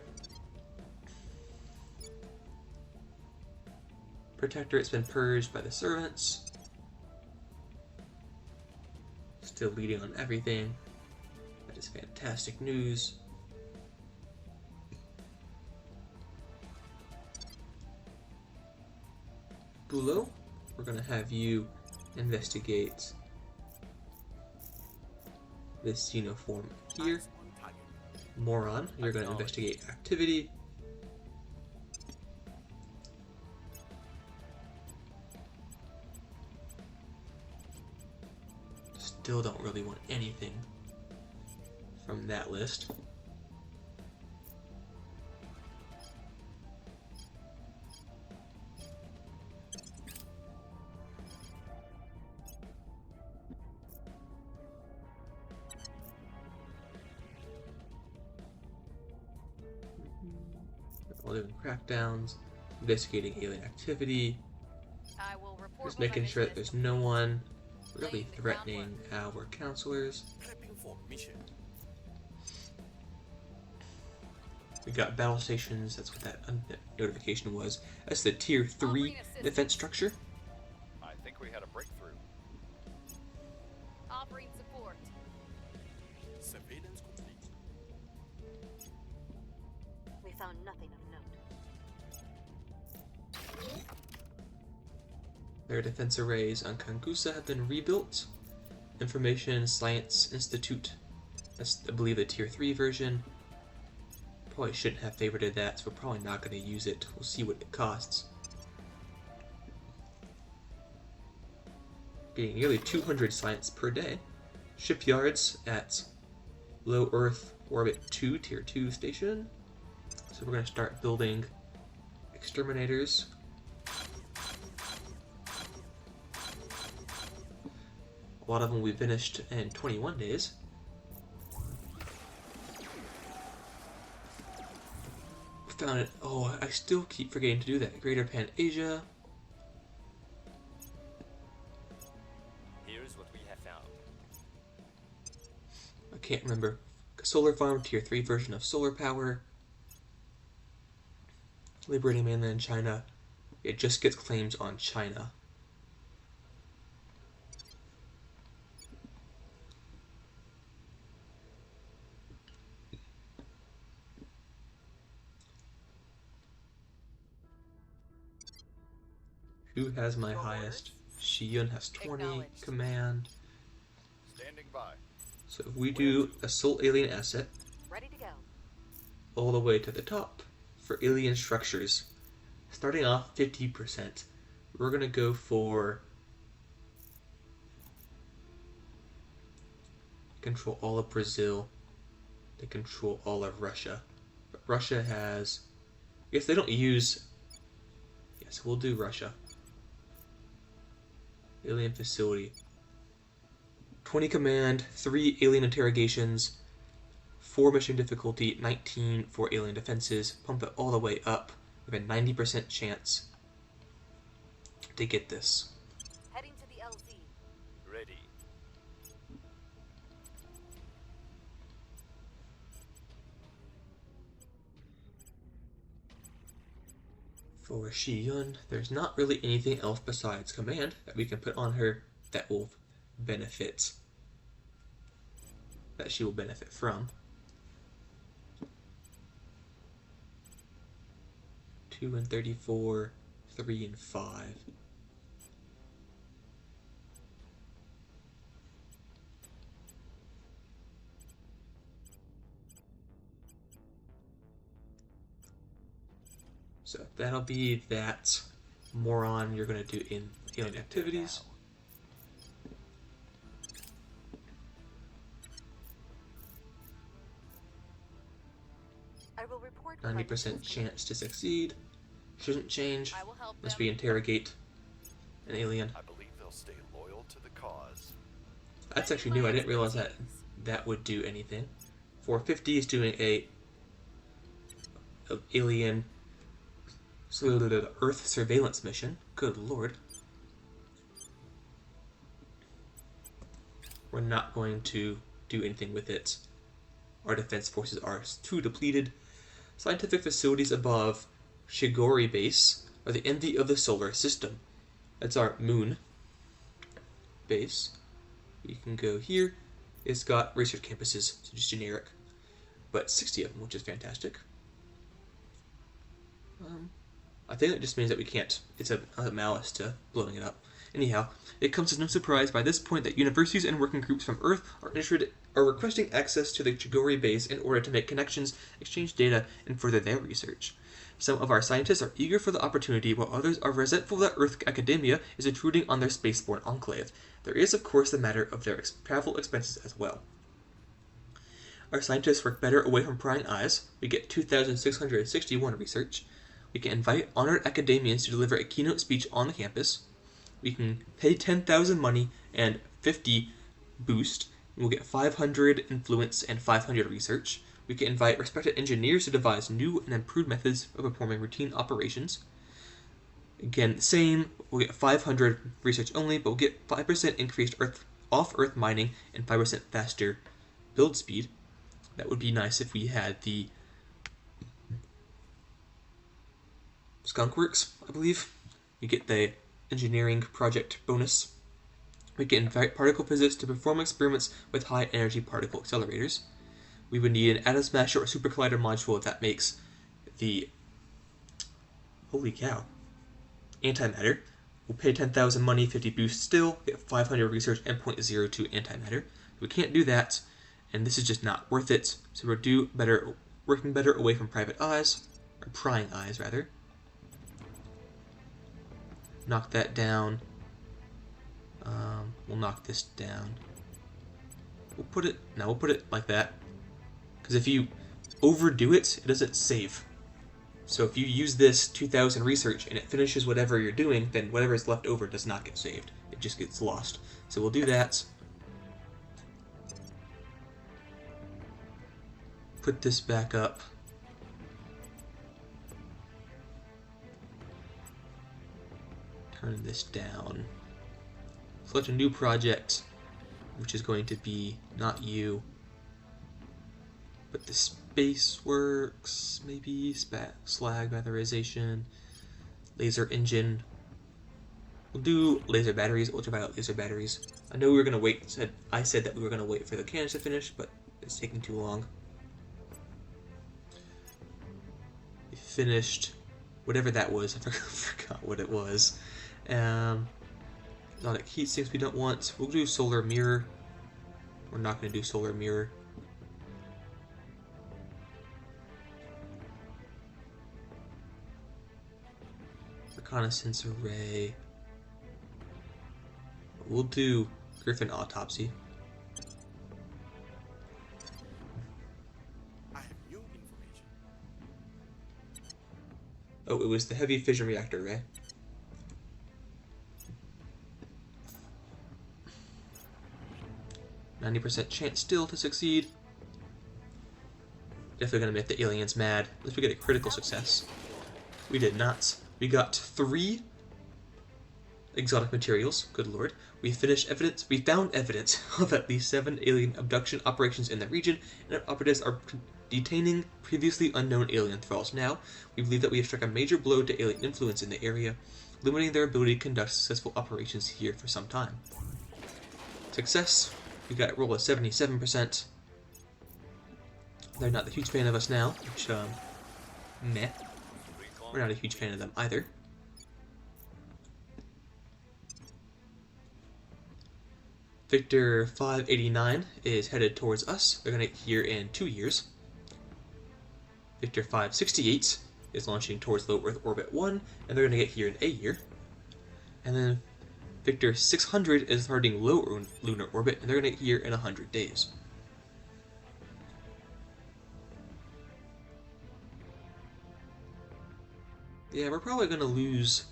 Protectorate's been purged by the servants. Still leading on everything. That is fantastic news. Bulo, we're going to have you investigate this xenoform here. Eyes on target. Moron, you're going to investigate activity. Still don't really want anything from that list. While doing crackdowns, investigating alien activity, I will report just when making I'm sure that dismissed. there's no one really threatening our counselors. Prepping for mission. We got battle stations, that's what that notification was. That's the tier 3 defense structure. I think we had a breakthrough. Offering support. Surveillance complete. We found nothing of note. Their defense arrays on Kangusa have been rebuilt. Information Science Institute, that's I believe the tier 3 version. Probably shouldn't have favorited that, so we're probably not going to use it. We'll see what it costs. Getting nearly 200 science per day. Shipyards at Low Earth Orbit 2, tier 2 station. So we're going to start building exterminators. A lot of them we finished in 21 days. Found it. Oh, I still keep forgetting to do that. Greater Pan Asia. Here's what we have found. I can't remember. Solar Farm, tier 3 version of solar power. Liberating mainland China. It just gets claims on China. Who has my highest? Shiyun has 20 Acknowledged. command. Standing by. So if we do assault alien asset Ready to go. all the way to the top for alien structures, starting off 50%, we're gonna go for control all of Brazil. They control all of Russia. But Russia has, I guess they don't use, yes, we'll do Russia. Alien facility. 20 command, 3 alien interrogations, 4 mission difficulty, 19 for alien defenses. Pump it all the way up. We have a 90% chance to get this. Heading to the LZ. Ready. For Shiyun, there's not really anything else besides command that we can put on her that will benefit, that she will benefit from. 2 and 34, 3 and 5. So that'll be that moron you're going to do in alien activities. I will report 90% chance to succeed. Shouldn't change I will help unless them. we interrogate an alien. I believe they'll stay loyal to the cause. That's actually new. I didn't realize that that would do anything. 450 is doing a alien Earth surveillance mission. Good lord. We're not going to do anything with it. Our defense forces are too depleted. Scientific facilities above Shigori Base are the envy of the solar system. That's our moon base. We can go here. It's got research campuses, so just generic, but 60 of them, which is fantastic. I think it just means that we can't. It's a malice to blowing it up. Anyhow, it comes as no surprise by this point that universities and working groups from Earth are requesting access to the Chigori base in order to make connections, exchange data, and further their research. Some of our scientists are eager for the opportunity, while others are resentful that Earth academia is intruding on their spaceborne enclave. There is, of course, the matter of their travel expenses as well. Our scientists work better away from prying eyes. We get 2,661 research. We can invite honored academians to deliver a keynote speech on the campus. We can pay 10,000 money and 50 boost. We'll get 500 influence and 500 research. We can invite respected engineers to devise new and improved methods of performing routine operations. Again, same. We'll get 500 research only, but we'll get 5% increased off-Earth mining and 5% faster build speed. That would be nice if we had the Skunkworks, I believe. We get the engineering project bonus. We can invite particle physicists to perform experiments with high-energy particle accelerators. We would need an atom smasher or super collider module that makes the holy cow antimatter. We'll pay 10,000 money, 50 boost still, get 500 research, and 0.02 antimatter. We can't do that, and this is just not worth it. So we're working better away from private eyes, or prying eyes rather. Knock that down. We'll knock this down. We'll put it like that. Because if you overdo it, it doesn't save. So if you use this 2,000 research and it finishes whatever you're doing, then whatever is left over does not get saved. It just gets lost. So we'll do that. Put this back up. Turn this down. Select a new project, which is going to be not you, but the space works, maybe slag weatherization, laser engine. We'll do laser batteries, ultraviolet laser batteries. I know we were gonna wait. I said that we were gonna wait for the cannons to finish, but it's taking too long. We finished whatever that was. I forgot what it was. Exotic heat sinks we don't want. We'll do solar mirror. We're not going to do solar mirror. Reconnaissance array. We'll do Griffin autopsy. I have new information. Oh, it was the heavy fission reactor array. %90 chance still to succeed. Definitely gonna make the aliens mad. Unless we get a critical success. We did not. We got 3 exotic materials. Good lord. We found evidence of at least 7 alien abduction operations in the region, and our operatives are detaining previously unknown alien thralls. Now, we believe that we have struck a major blow to alien influence in the area, limiting their ability to conduct successful operations here for some time. Success. We got a roll of 77%. They're not a huge fan of us now, which, meh. We're not a huge fan of them either. Victor 589 is headed towards us. They're going to get here in 2 years. Victor 568 is launching towards low Earth orbit 1, and they're going to get here in a year. And then Victor 600 is starting low lunar orbit, and they're going to get here in 100 days. Yeah, we're probably going to lose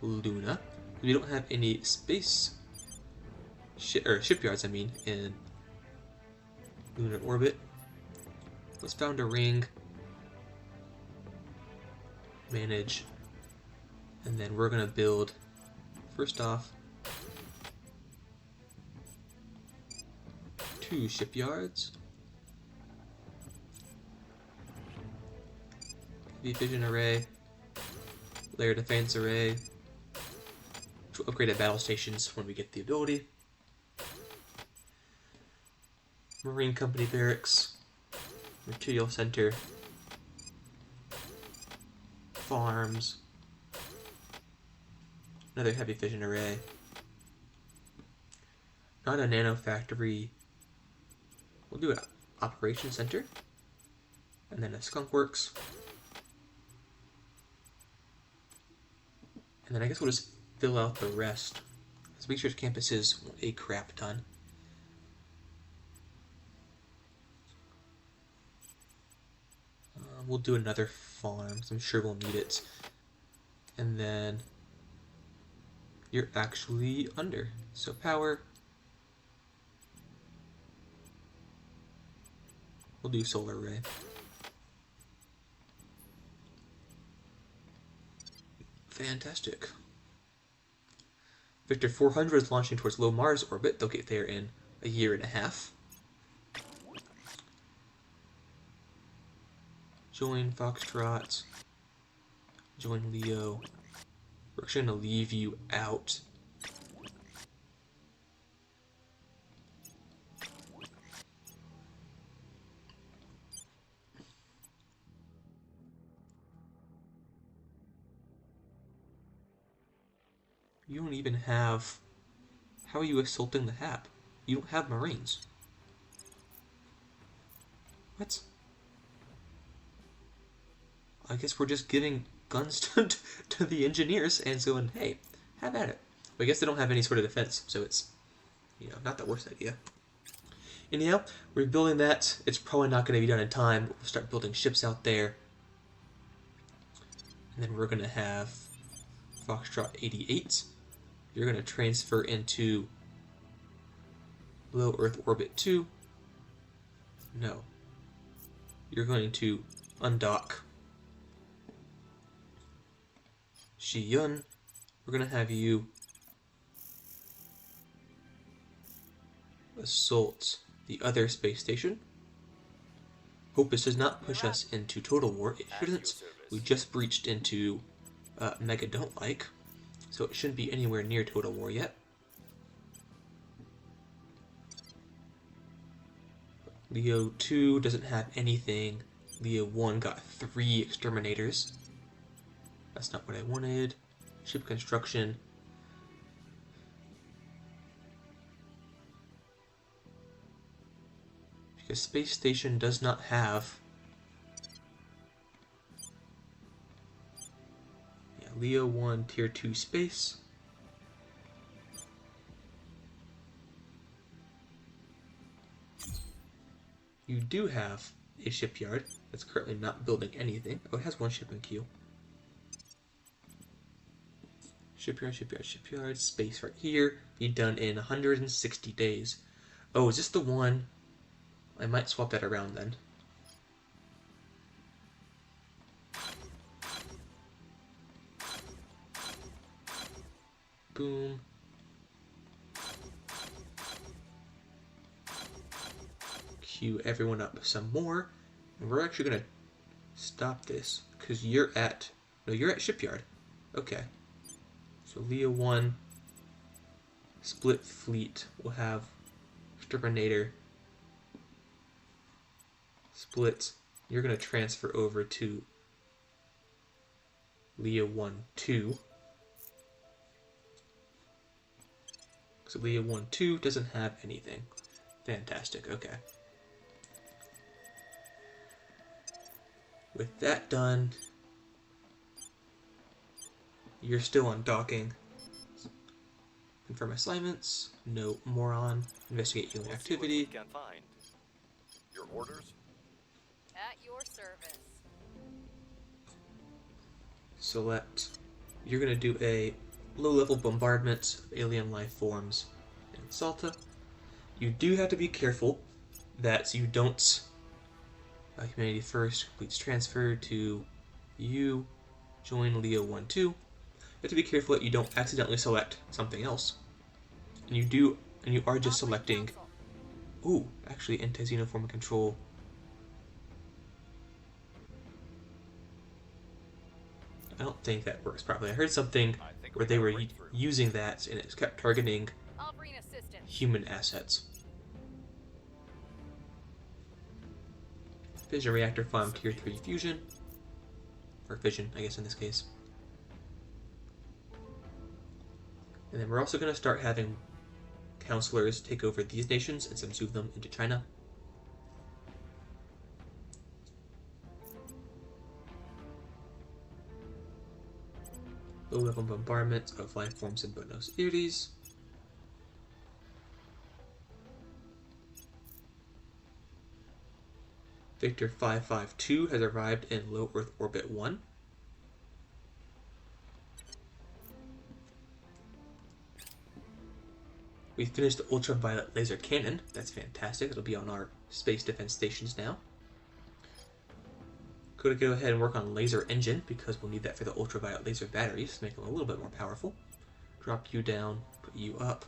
Luna. We don't have any space shipyards, in lunar orbit. Let's found a ring, manage, and then we're gonna build, first off, 2 shipyards, heavy fission array, layer defense array, to upgrade at battle stations when we get the ability, Marine Company barracks, material center, farms, another heavy fission array, not a nano factory. We'll do an operations center, and then a skunk works, and then I guess we'll just fill out the rest. This research campus is a crap ton. We'll do another farm, because I'm sure we'll need it. And then you're actually under. So power. We'll do solar array. Fantastic. Victor 400 is launching towards low Mars orbit. They'll get there in a year and a half. Join Foxtrot, join Leo. We're actually going to leave you out. You don't even have... How are you assaulting the HAP? You don't have Marines. What? I guess we're just giving guns to the engineers and going, hey, have at it. But I guess they don't have any sort of defense, so it's, not the worst idea. Anyhow, we're building that. It's probably not going to be done in time, but we'll start building ships out there. And then we're going to have Foxtrot 88. You're going to transfer into low Earth orbit 2. No. You're going to undock Shiyun. We're going to have you assault the other space station. Hope this does not push us into total war. It shouldn't. We just breached into Mega Don't Like, so it shouldn't be anywhere near total war yet. Leo 2 doesn't have anything. Leo 1 got 3 exterminators. That's not what I wanted. Ship construction. Because Space Station does not have... Yeah, Leo 1 Tier 2 space. You do have a shipyard that's currently not building anything. Oh, it has 1 ship in queue. Shipyard, shipyard, shipyard. Space right here. Be done in 160 days. Oh, is this the one? I might swap that around then. Boom. Queue everyone up some more. And we're actually going to stop this. Because you're at... No, you're at shipyard. Okay. So Leo 1, split fleet, will have Exterminator, split. You're going to transfer over to Leah 1-2. So Leah 1-2 doesn't have anything. Fantastic, okay. With that done, you're still on docking. Confirm assignments. No moron. Investigate human We'll see what activity. we can find. Your orders? At your service. Select. You're going to do a low-level bombardment of alien life forms in Salta. You do have to be careful that you don't. Humanity First completes transfer to you. Join Leo 1-2. You have to be careful that you don't accidentally select something else. And you are just selecting. Ooh, actually, anti-xenoform control. I don't think that works properly. I heard something where they were using that and it kept targeting I'll bring assistance. human assets. Fission reactor farm tier 3 fusion. Or fission, I guess in this case. And then we're also going to start having counselors take over these nations and subsume them into China. Low-level bombardment of life forms in Buenos Aires. Victor 552 has arrived in low Earth orbit 1. We finished the ultraviolet laser cannon. That's fantastic. It'll be on our space defense stations now. Going to go ahead and work on laser engine because we'll need that for the ultraviolet laser batteries to make them a little bit more powerful. Drop you down, put you up.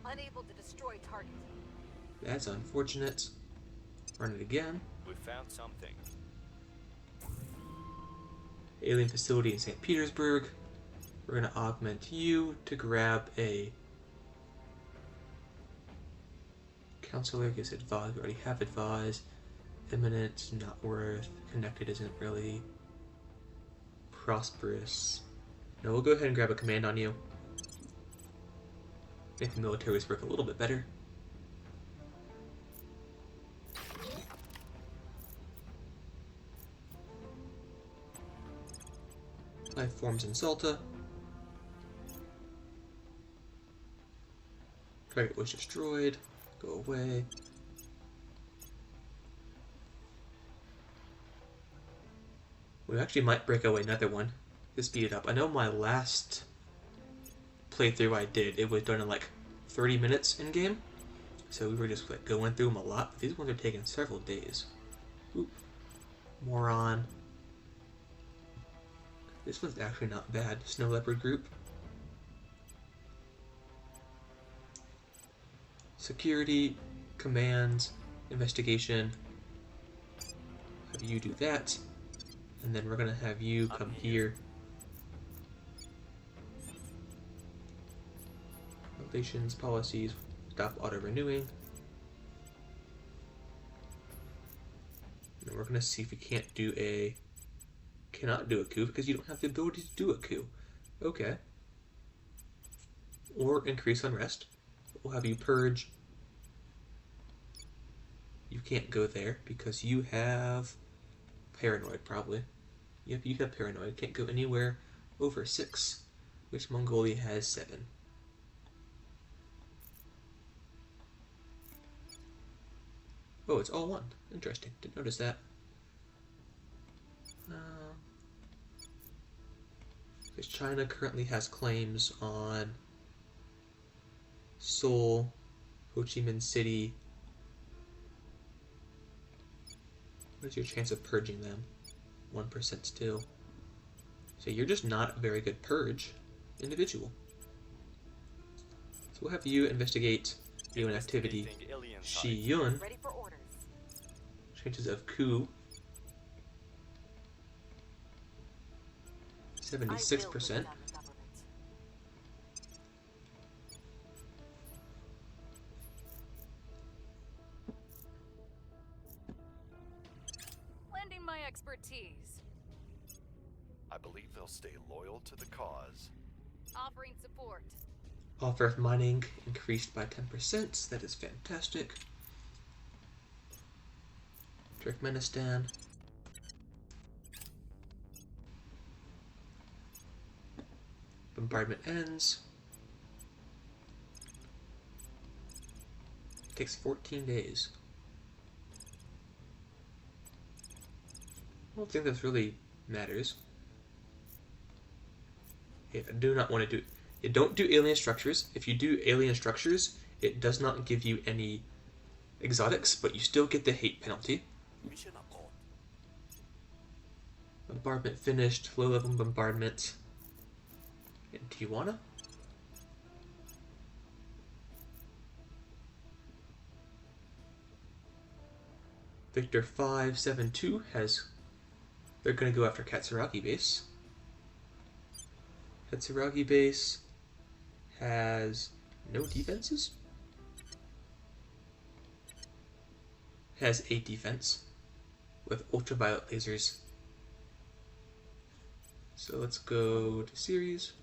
Unable to destroy target. That's unfortunate. Run it again. We found something. Alien facility in St. Petersburg. We're going to augment you to grab a counselor. Gets advised. We already have advised. Imminent, not worth. Connected isn't really. Prosperous. No, we'll go ahead and grab a command on you. Make the militaries work a little bit better. Life forms in Salta. Target was destroyed. Go away. We actually might break away another one to speed it up. I know my last playthrough I did, it was done in like 30 minutes in game. So we were just like going through them a lot. But these ones are taking several days. Oop. Moron. This one's actually not bad. Snow Leopard group. Security, commands, investigation. Have you do that. And then we're going to have you come here. Relations, policies, stop auto-renewing. And we're going to see if we cannot do a coup because you don't have the ability to do a coup. Okay. Or increase unrest. We'll have you purge. You can't go there because you have paranoid, probably. Yep, you have paranoid. Can't go anywhere over 6, which Mongolia has 7. Oh, it's all 1. Interesting. Didn't notice that. Because China currently has claims on Seoul, Ho Chi Minh City. What's your chance of purging them? 1% still. So you're just not a very good purge individual. So we'll have you investigate UN activity. Investigating alien Shi sites. Yun. Ready for orders. Chances of coup. 76%. Lending cause. Offering support. Offer of mining increased by 10%. That is fantastic. Turkmenistan. Bombardment ends. Takes 14 days. I don't think this really matters. I do not want to do... You don't do alien structures. If you do alien structures, it does not give you any exotics, but you still get the hate penalty. Mission abort. Bombardment finished. Low-level bombardment in Tijuana. Victor 572 has... They're going to go after Katsuragi base. Katsuragi base has no defenses? Has 8 defense with ultraviolet lasers. So let's go to series.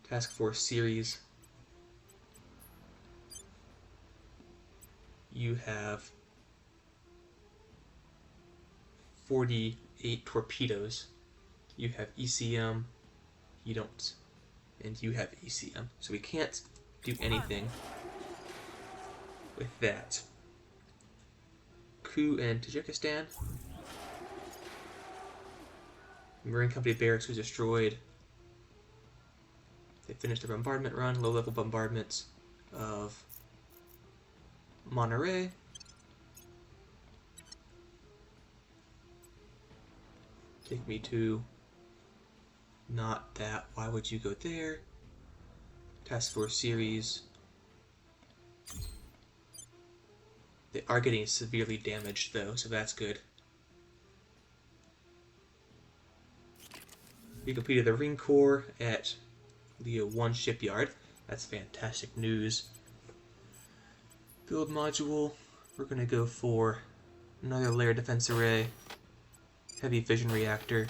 Task Force series. You have 48 torpedoes. You have ECM. You don't. And you have ECM. So we can't do anything with that. Coup in Tajikistan. Marine Company barracks was destroyed. They finished their bombardment run. Low-level bombardments of Monterey. Take me to... Not that. Why would you go there? Task Force series. They are getting severely damaged though, so that's good. We completed the Ring Corps at Leo 1 shipyard. That's fantastic news. Build module. We're going to go for another layer defense array. Heavy fission reactor.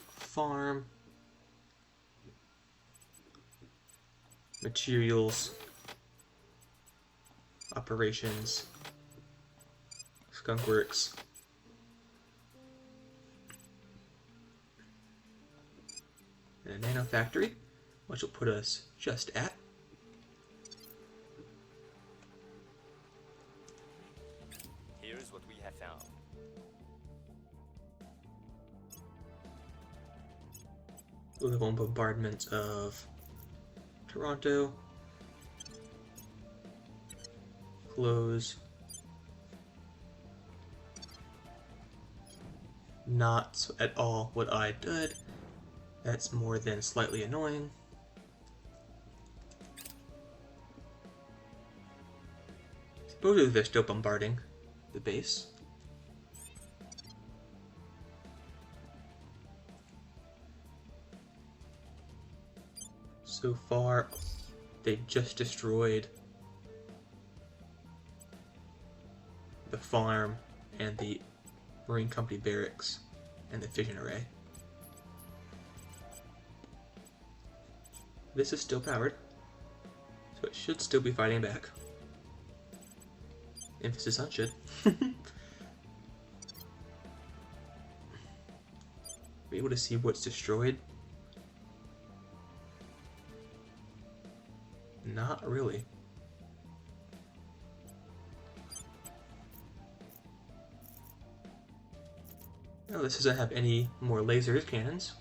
Farm. Materials. Operations. Skunkworks. And a nano factory, which will put us just at Here's what we have found. low-level bombardment of Toronto. Close. Not at all what I did. That's more than slightly annoying. Supposedly they're still bombarding the base. So far, they just destroyed the farm and the Marine Company barracks and the fission array. This is still powered, so it should still be fighting back. Emphasis on should. Be able to see what's destroyed? Not really. Now this doesn't have any more laser cannons.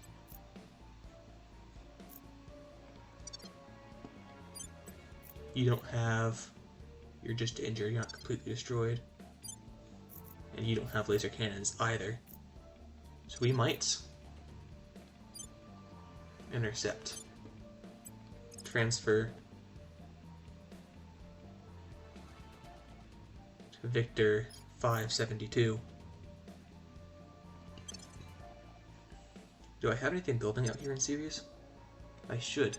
You don't have... You're just injured, you're not completely destroyed. And you don't have laser cannons either. So we might intercept. Transfer to Victor 572. Do I have anything building out here in series? I should.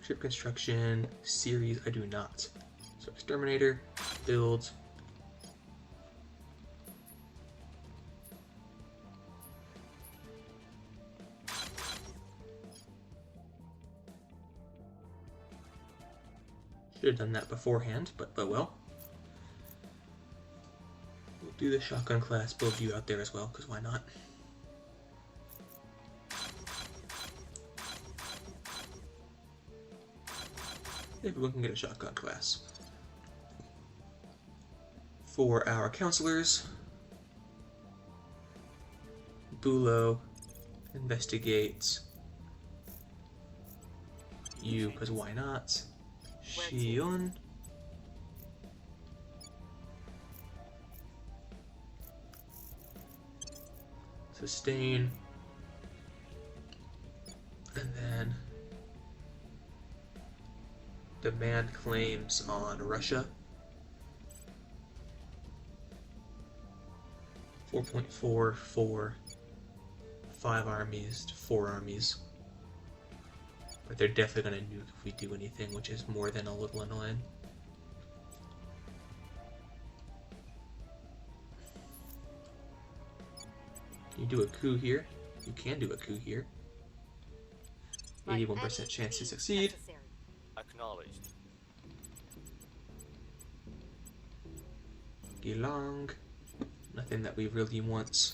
Ship construction, series, I do not. So exterminator, build. Should have done that beforehand, but well. We'll do the shotgun class, build you out there as well, because why not? Everyone can get a shotgun class. For our counselors, Bulo investigates you, because why not? Shion. Sustain. And then demand claims on Russia. 4.4 for 5 armies to 4 armies. But they're definitely going to nuke if we do anything, which is more than a little annoying. You do a coup here. You can do a coup here. 81% chance to succeed. Acknowledged. Gilang. Nothing that we really want.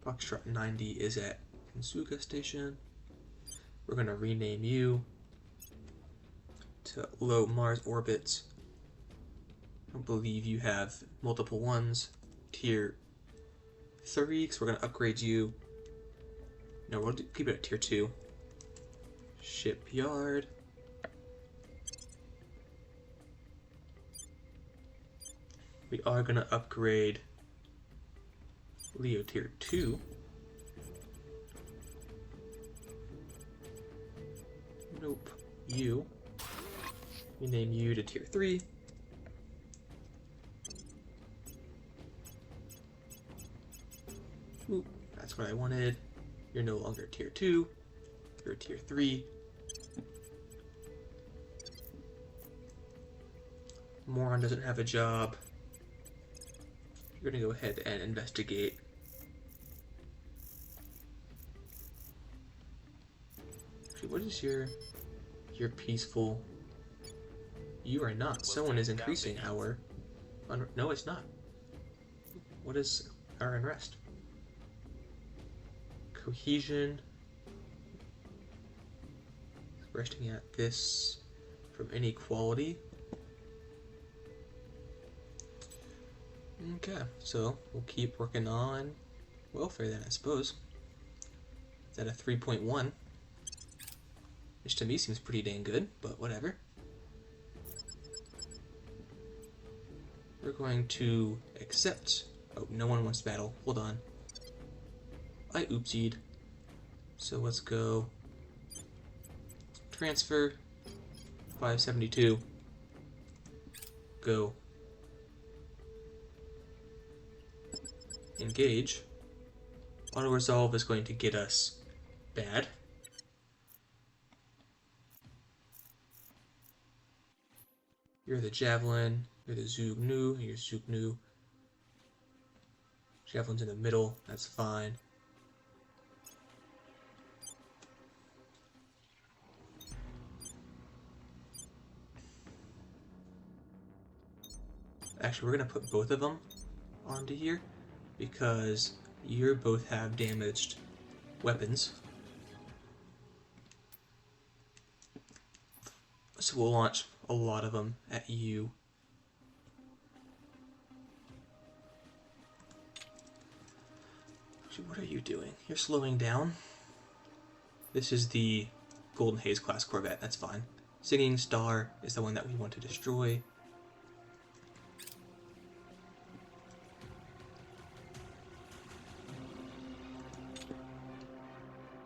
Foxtrot 90 is at Kinsuga Station. We're going to rename you to low Mars orbit. I don't believe you have multiple ones. Tier 3, because we're going to upgrade you. No, we'll keep it at Tier 2. Shipyard. We are going to upgrade Leo Tier 2. Nope. You. We name you to Tier 3. Oop, that's what I wanted. You're no longer Tier 2. You're Tier 3. Moron doesn't have a job. You're gonna go ahead and investigate. Actually, what is your peaceful? You are not. Someone is increasing our. No, it's not. What is our unrest? Cohesion. Resting at this from inequality. Okay, so we'll keep working on welfare then, I suppose. Is that a 3.1? Which to me seems pretty dang good, but whatever. We're going to accept. Oh, no one wants to battle. Hold on. I oopsied. So let's go. Transfer. 572. Go. Engage. Auto resolve is going to get us bad. You're the javelin. You're the Zugnu. You're Zugnu. Javelin's in the middle. That's fine. Actually, we're gonna put both of them onto here because you both have damaged weapons. So we'll launch a lot of them at you. Actually, what are you doing? You're slowing down. This is the Golden Haze class Corvette, that's fine. Singing Star is the one that we want to destroy.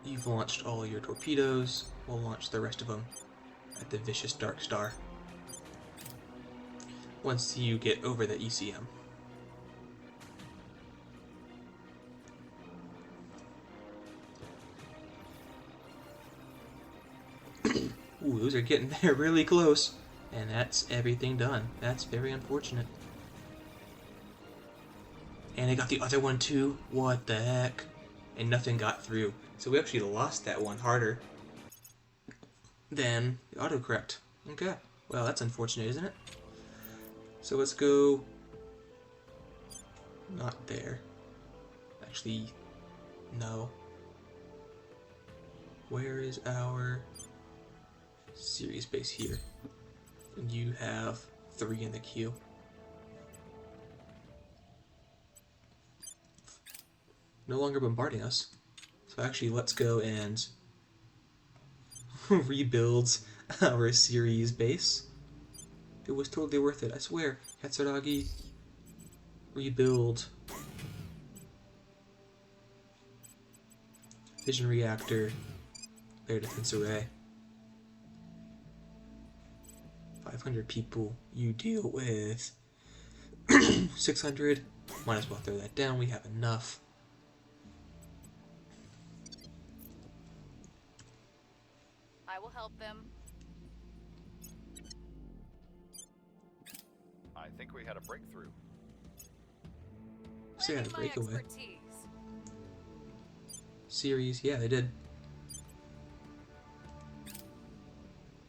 You've launched all your torpedoes. We'll launch the rest of them at the Vicious Dark Star once you get over the ECM. Ooh, those are getting there really close. And that's everything done. That's very unfortunate. And I got the other one too. What the heck? And nothing got through. So we actually lost that one harder than the autocorrect. Okay. Well, that's unfortunate, isn't it? So let's go... Not there. Actually, no. Where is our series base here? And you have 3 in the queue. No longer bombarding us. So actually, let's go and rebuild our series base. It was totally worth it, I swear. Katsuragi, rebuild. Fission reactor, air defense array. 500 people you deal with. 600, might as well throw that down, we have enough. I will help them. I think we had a breakthrough. So yeah, the Lending my breakaway. expertise. Series, yeah, they did.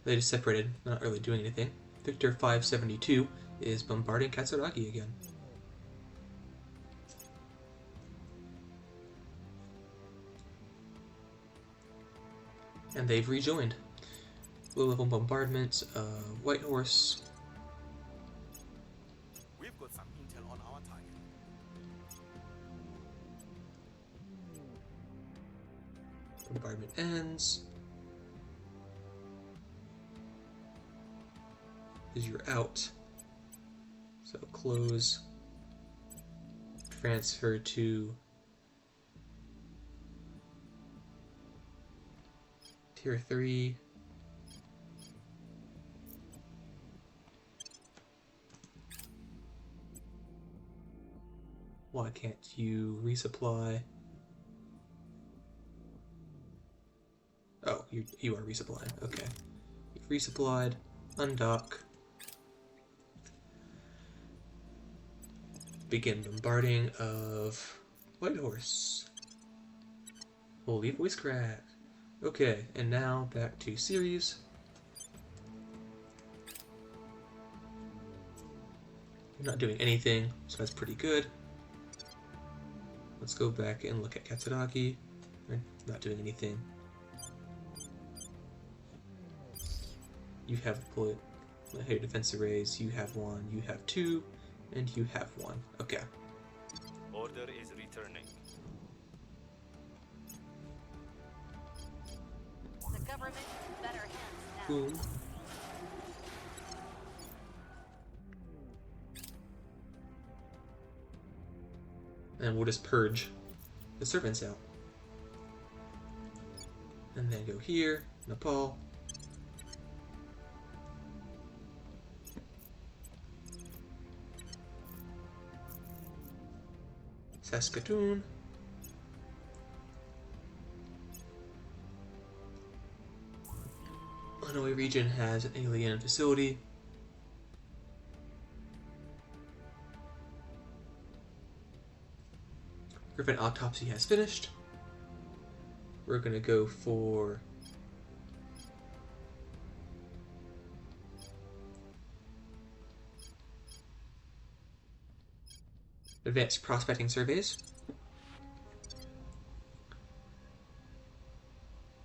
They just separated, not really doing anything. Victor 572 is bombarding Katsuragi again. And they've rejoined. Low-level bombardments, White Horse. We've got some intel on our target. Bombardment ends. Because you're out. So close. Transfer to Tier 3. Why can't you resupply? Oh, you are resupplying. Okay. You've resupplied. Undock. Begin bombarding of White Horse. Holy voice crack. Okay, and now back to series. You're not doing anything, so that's pretty good. Let's go back and look at Katsuragi. They're not doing anything. You have deployed air defense arrays. You have 1, you have 2, and you have 1. Okay. Order is returning. The government is in better hands now. Boom. And we'll just purge the servants out. And then go here, Nepal. Saskatoon. Hanoi region has an alien facility. Griffin autopsy has finished. We're gonna go for advanced prospecting surveys.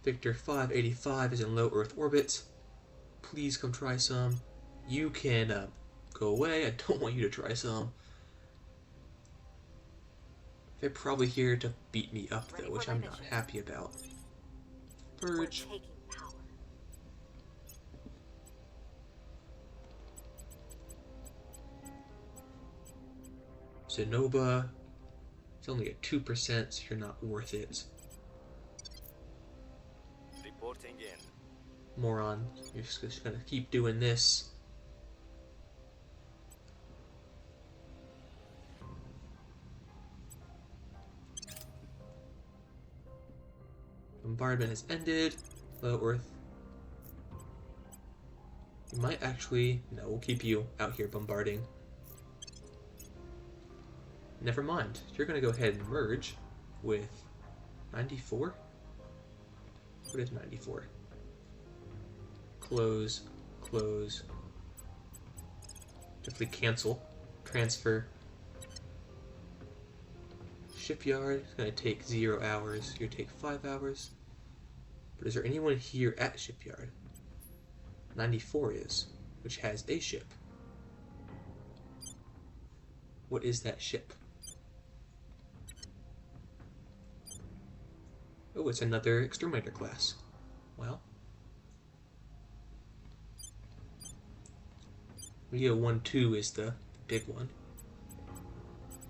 Victor 585 is in low Earth orbit. Please come try some. You can go away. I don't want you to try some. They're probably here to beat me up though, which I'm not happy about. Purge. Taking power. Zenobia. It's only at 2%, so you're not worth it. Reporting in. Moron. You're just gonna keep doing this. Bombardment has ended. Low Earth. You might actually... No, we'll keep you out here bombarding. never mind. You're going to go ahead and merge with 94? What is 94? Close, close. Definitely cancel. Transfer. Shipyard is going to take 0 hours. You're going to take 5 hours. But is there anyone here at Shipyard? 94 is, which has a ship. What is that ship? Oh, it's another exterminator class. Well, Leo 1-2 is the big one.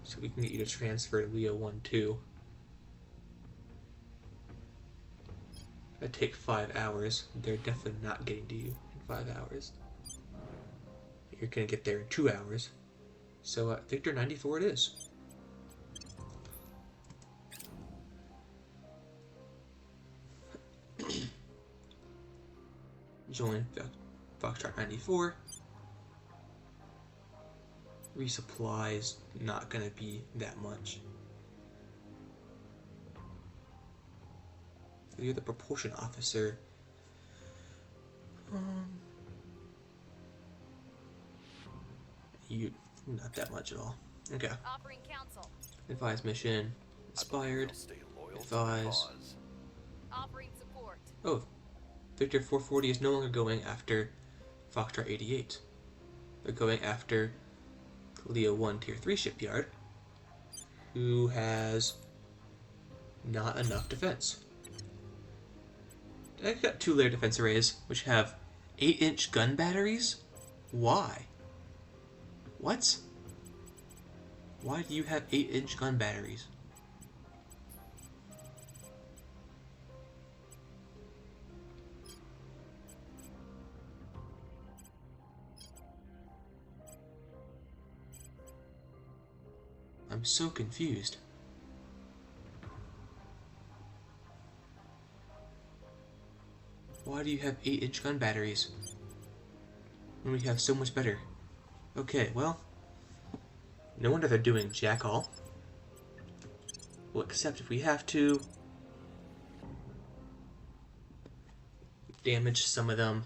So we can get you to transfer to Leo 1-2. That'd take 5 hours. They're definitely not getting to you in 5 hours. You're gonna get there in 2 hours. So Victor 94 it is. Join Foxtrot 94. Resupply is not going to be that much. You're the propulsion officer. You not that much at all. Okay. Offering counsel. Advise mission. Inspired. Stay loyal to the Advise. cause. Offering support. Oh, Victor 440 is no longer going after Foxtrot 88. They're going after Leo 1 Tier 3 shipyard, who has not enough defense. I got 2-layer defense arrays, which have 8-inch gun batteries? Why? What? Why do you have 8-inch gun batteries? I'm so confused. Why do you have 8-inch gun batteries when we have so much better? Okay, well, no wonder they're doing jack all. We'll accept if we have to. Damage some of them.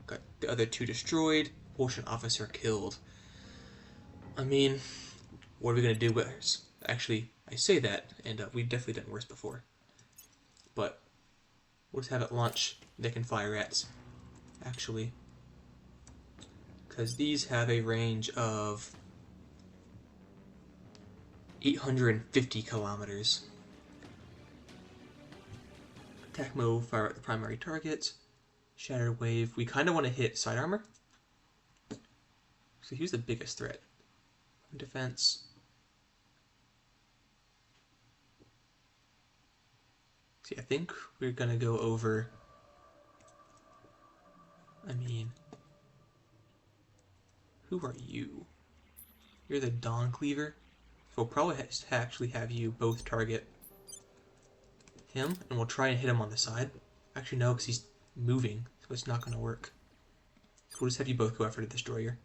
Got the other 2 destroyed. Propulsion officer killed. I mean, what are we gonna do worse? Actually, I say that, and we've definitely done worse before. But we'll just have it launch. They can fire at, actually, because these have a range of 850 kilometers. Attack mode, fire at the primary target. Shatter wave. We kind of want to hit side armor. So here's the biggest threat. Defense. See, I think we're gonna go over. I mean, who are you? You're the Dawn Cleaver. So we'll probably actually have you both target him, and we'll try and hit him on the side. Actually, no, because he's moving, so it's not gonna work. So we'll just have you both go after the destroyer.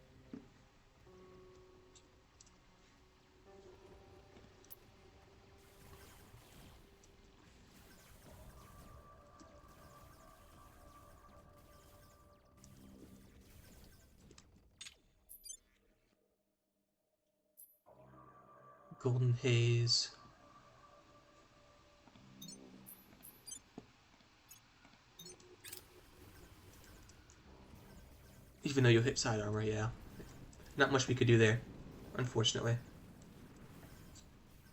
Golden Haze. Even though you'll hit side armor, yeah. Not much we could do there, unfortunately.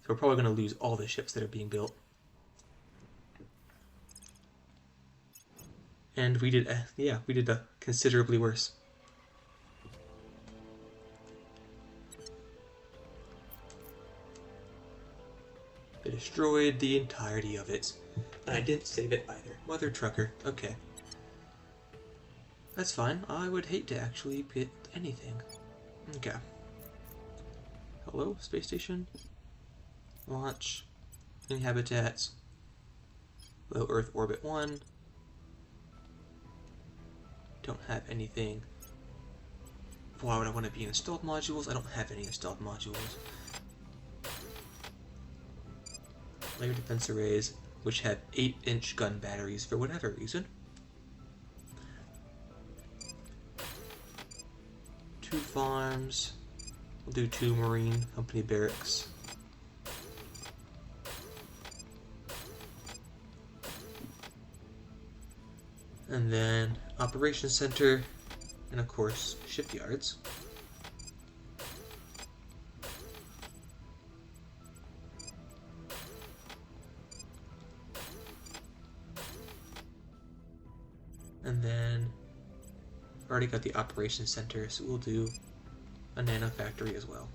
So we're probably going to lose all the ships that are being built. And we did, we did considerably worse. They destroyed the entirety of it. And I didn't save it either. Mother trucker. Okay. That's fine. I would hate to actually get anything. Okay. Hello, space station. Launch. Habitats. Low Earth Orbit 1. Don't have anything. Why would I want to be in installed modules? I don't have any installed modules. layer defense arrays, which have 8-inch gun batteries for whatever reason. 2 farms. We'll do 2 Marine Company barracks. And then Operations Center, and of course, shipyards. And then, already got the Operations Center, so we'll do a nano factory as well.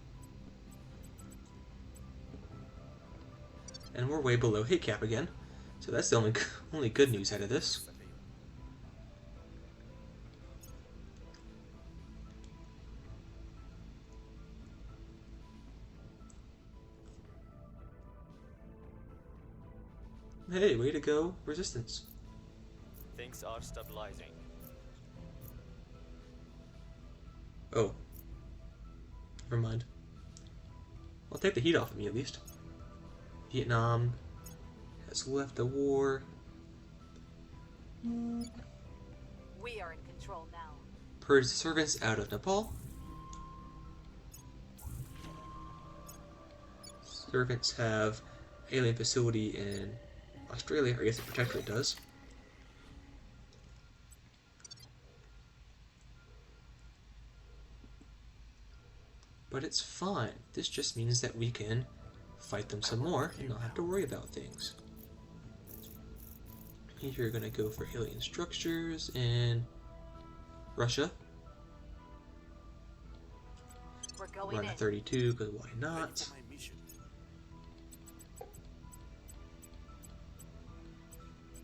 And we're way below hit cap again, so that's the only good news out of this. Hey, way to go, Resistance. Things are stabilizing. Oh. Never mind. I'll take the heat off of me at least. Vietnam has left the war. We are in control now. Purge servants out of Nepal. Servants have alien facility in Australia, or I guess the Protectorate does. But it's fine. This just means that we can fight them some more and not have to worry about things. You're gonna go for alien structures in Russia. We're going Run in. a 32, because why Ready not? for my mission.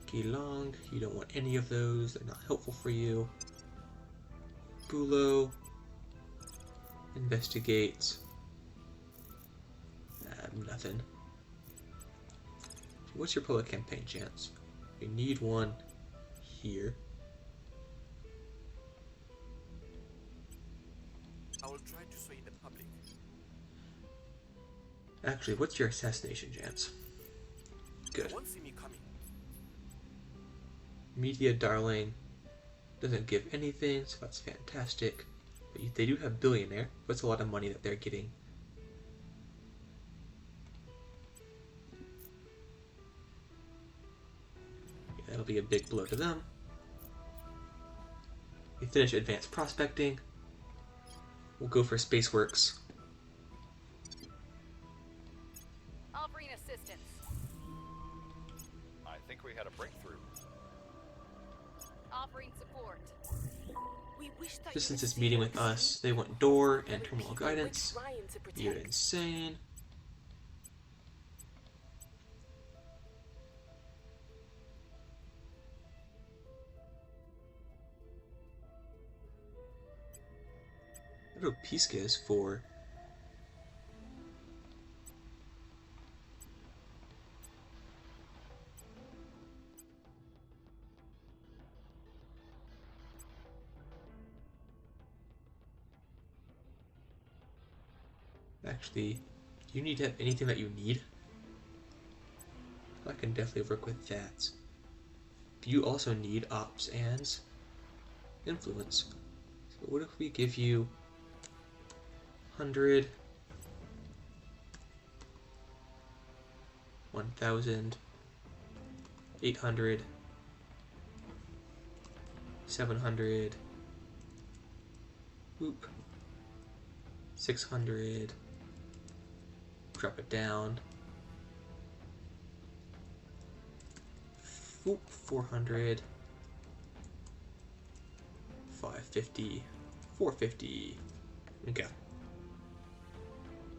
Geelong, you don't want any of those, they're not helpful for you. Bulo, investigate. Nothing. What's your public campaign chance? We need one here. I will try to sway the public. Actually, what's your assassination chance? Good. They won't see me coming. Media darling doesn't give anything, so that's fantastic. But they do have billionaire. That's a lot of money that they're getting. Yeah, that'll be a big blow to them. We finish advanced prospecting. We'll go for Spaceworks. Offering assistance. I think we had a breakthrough. Offering support. We wish that Just you since would it's meeting see with us. us, they want door and The terminal people we're guidance. trying to protect. You're insane. I don't know Pisca is for. Actually, you need to have anything that you need. I can definitely work with that. But you also need ops and influence. So what if we give you 100, 1,000, 800, 700, whoop, 600, drop it down, whoop, 400, 550, 450, okay.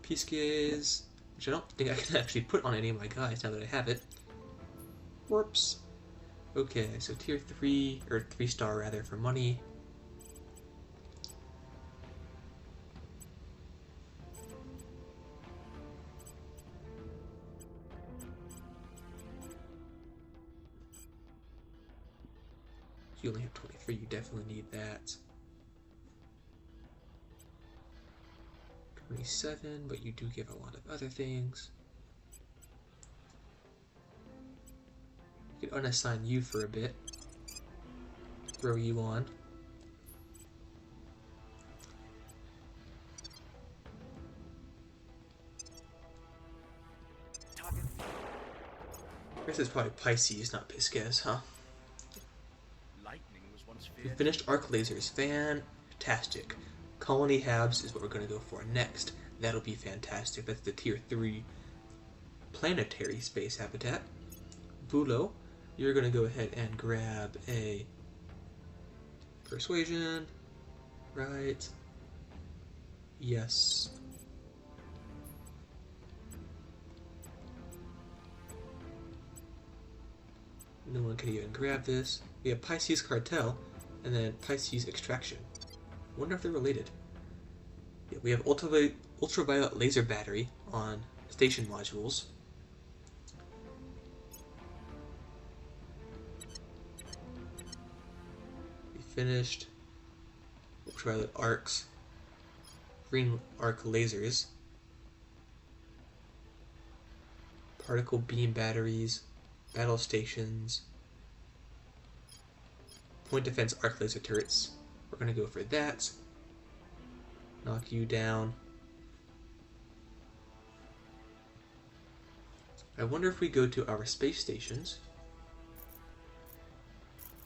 Pisces, which I don't think I can actually put on any of my guys now that I have it. Whoops. Okay, so tier 3, or 3-star rather, for money. You only have 23, you definitely need that. 27, but you do give a lot of other things. You could unassign you for a bit. Throw you on. Target. I guess it's probably Pisces, not Pisces, huh? Lightning was once We feared. finished arc lasers. Fantastic. Colony Habs is what we're going to go for next. That'll be fantastic. That's the tier 3 planetary space habitat. Bulo, you're going to go ahead and grab a persuasion. Right. Yes. No one can even grab this. We have Pisces Cartel, and then Pisces Extraction. Wonder if they're related. Yeah, we have ultraviolet laser battery on station modules. We finished ultraviolet arcs, green arc lasers, particle beam batteries, battle stations, point defense arc laser turrets. We're going to go for that. Knock you down. I wonder if we go to our space stations.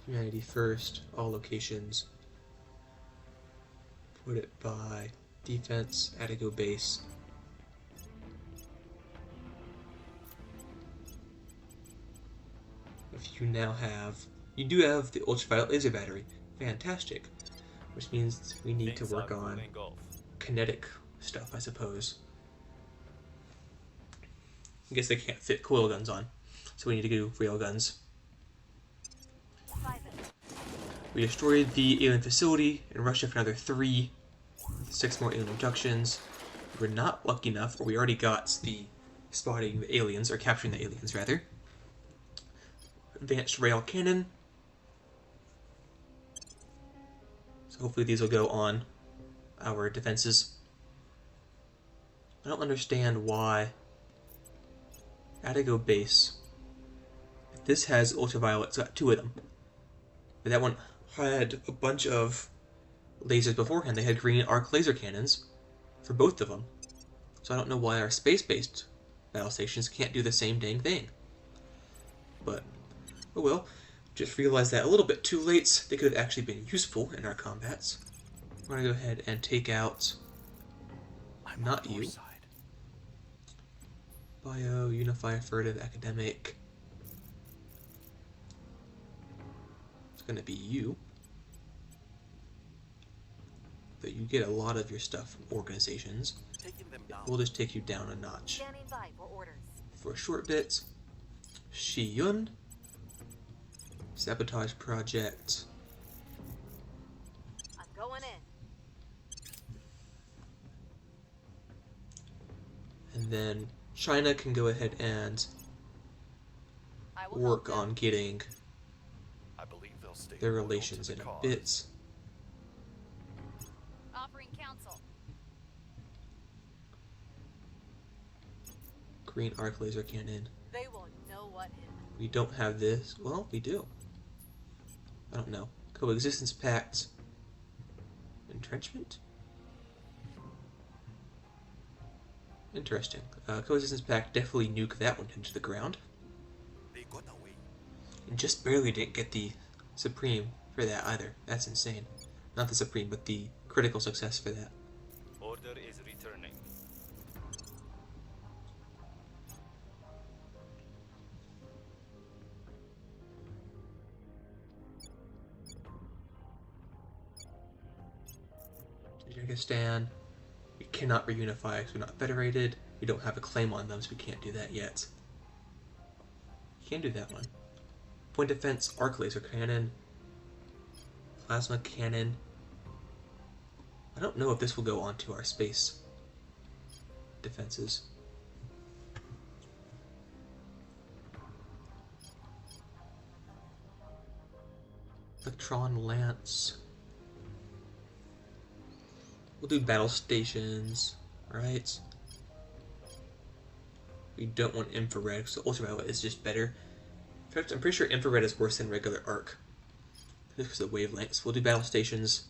Humanity First, all locations. Put it by defense, Attigo base. If you now have, you do have the ultraviolet laser battery. Fantastic. Which means we need to Things work are on moving off. kinetic stuff, I suppose. I guess they can't fit coil guns on, so we need to do rail guns. We destroyed the alien facility in Russia for another 3, 6 more alien abductions. We're not lucky enough, or we already got the spotting the aliens, or capturing the aliens, rather. Advanced rail cannon. So hopefully these will go on our defenses. I don't understand why Attigo base. This has ultraviolet, it's got 2 of them. But that one had a bunch of lasers beforehand. They had green arc laser cannons for both of them. So I don't know why our space-based battle stations can't do the same dang thing. But, oh well. Just realized that a little bit too late. They could have actually been useful in our combats. We're going to go ahead and take out, not you, Bio, Unify, Furtive, Academic. It's going to be you. But you get a lot of your stuff from organizations. Taking them down. We'll just take you down a notch. Standing by for orders. For a short bit, Shiyun, Sabotage Project. I'm going in. And then China can go ahead and I will work help them. on getting I believe they'll stay their loyal to relations the in a cause. bit. Offering counsel. Green arc laser cannon. They won't know what hit them. We don't have this. Well, we do. I don't know. Coexistence Pact. Entrenchment? Interesting. Coexistence Pact definitely nuked that one into the ground. They got away. And just barely didn't get the Supreme for that either. That's insane. Not the Supreme, but the critical success for that. Order is returning. Tajikistan. We cannot reunify because we're not federated. We don't have a claim on them, so we can't do that yet. You can do that one. Point defense, arc laser cannon, plasma cannon. I don't know if this will go onto our space defenses. Electron lance. We'll do battle stations, right? We don't want infrared, so ultraviolet is just better. fact, I'm pretty sure infrared is worse than regular arc. Just because of wavelengths. We'll do battle stations.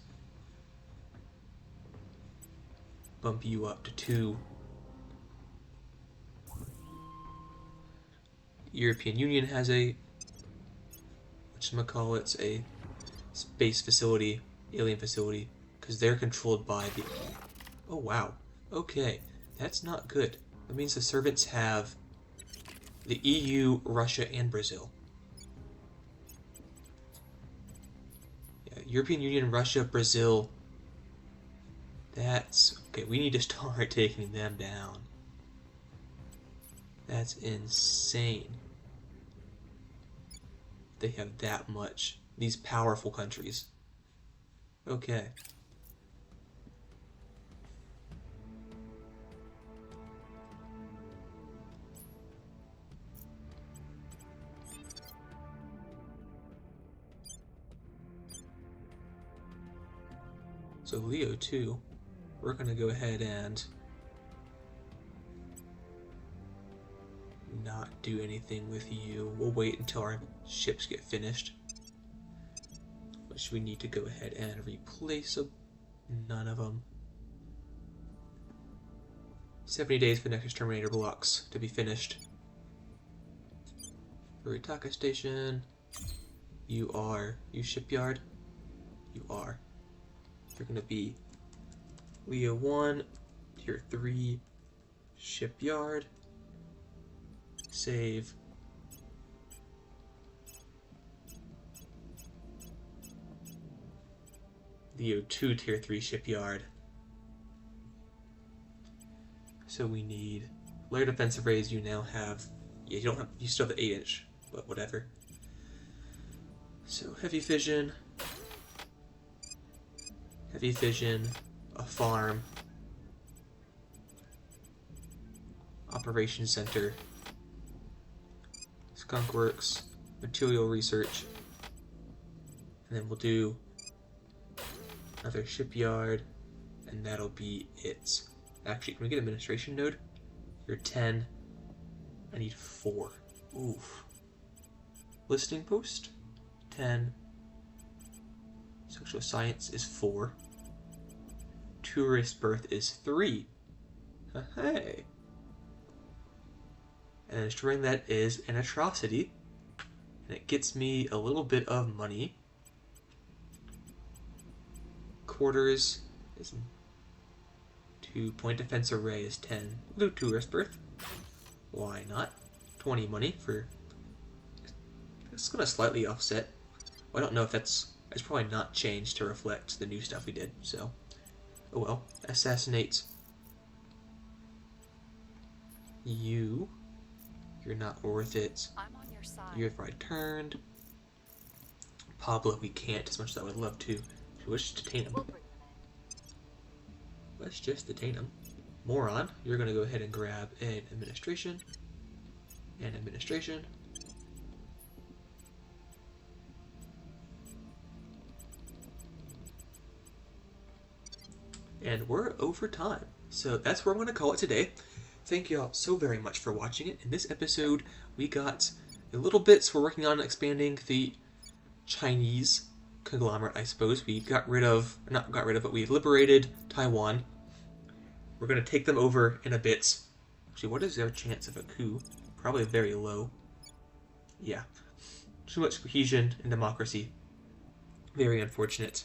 Bump you up to 2. European Union has a whatchamacallits, a space facility, alien facility, because they're controlled by the... Oh, wow. Okay, that's not good. That means the servants have the EU, Russia, and Brazil. Yeah, European Union, Russia, Brazil. That's... Okay, we need to start taking them down. That's insane. They have that much. These powerful countries. Okay. So Leo 2, we're going to go ahead and not do anything with you. We'll wait until our ships get finished. Which we need to go ahead and replace none of them. 70 days for the next exterminator blocks to be finished. Furitaka Station. You shipyard. You are. You're going to be Leo 1, Tier 3, shipyard. Save. Leo 2, Tier 3, shipyard. So we need layer defensive rays. You now have, yeah, you still have the 8-inch, but whatever. So heavy fission, a farm, operations center, skunk works, material research, and then we'll do another shipyard, and that'll be it. Actually, can we get administration node? You're 10. I need 4. Oof. Listing post? 10. Social science is 4. Tourist birth is 3. Hey. And destroying that is an atrocity. And it gets me a little bit of money. Quarters is 2. Point defense array is 10. We'll do tourist birth. Why not? 20 money for... It's going to slightly offset. Well, I don't know if it's probably not changed to reflect the new stuff we did, so... Oh well. Assassinate. You. You're not worth it. I'm on your side. You have returned. Pablo, we can't as much as I would love to. Let's just detain him. We'll bring them in. Let's just detain him. Moron, you're going to go ahead and grab an administration. And administration. And we're over time. So that's where I'm going to call it today. Thank you all so very much for watching it. In this episode, we got a little bits. We're working on expanding the Chinese conglomerate, I suppose. We got rid of, not got rid of, but we liberated Taiwan. We're going to take them over in a bit. Actually, what is their chance of a coup? Probably very low. Yeah. Too much cohesion and democracy. Very unfortunate.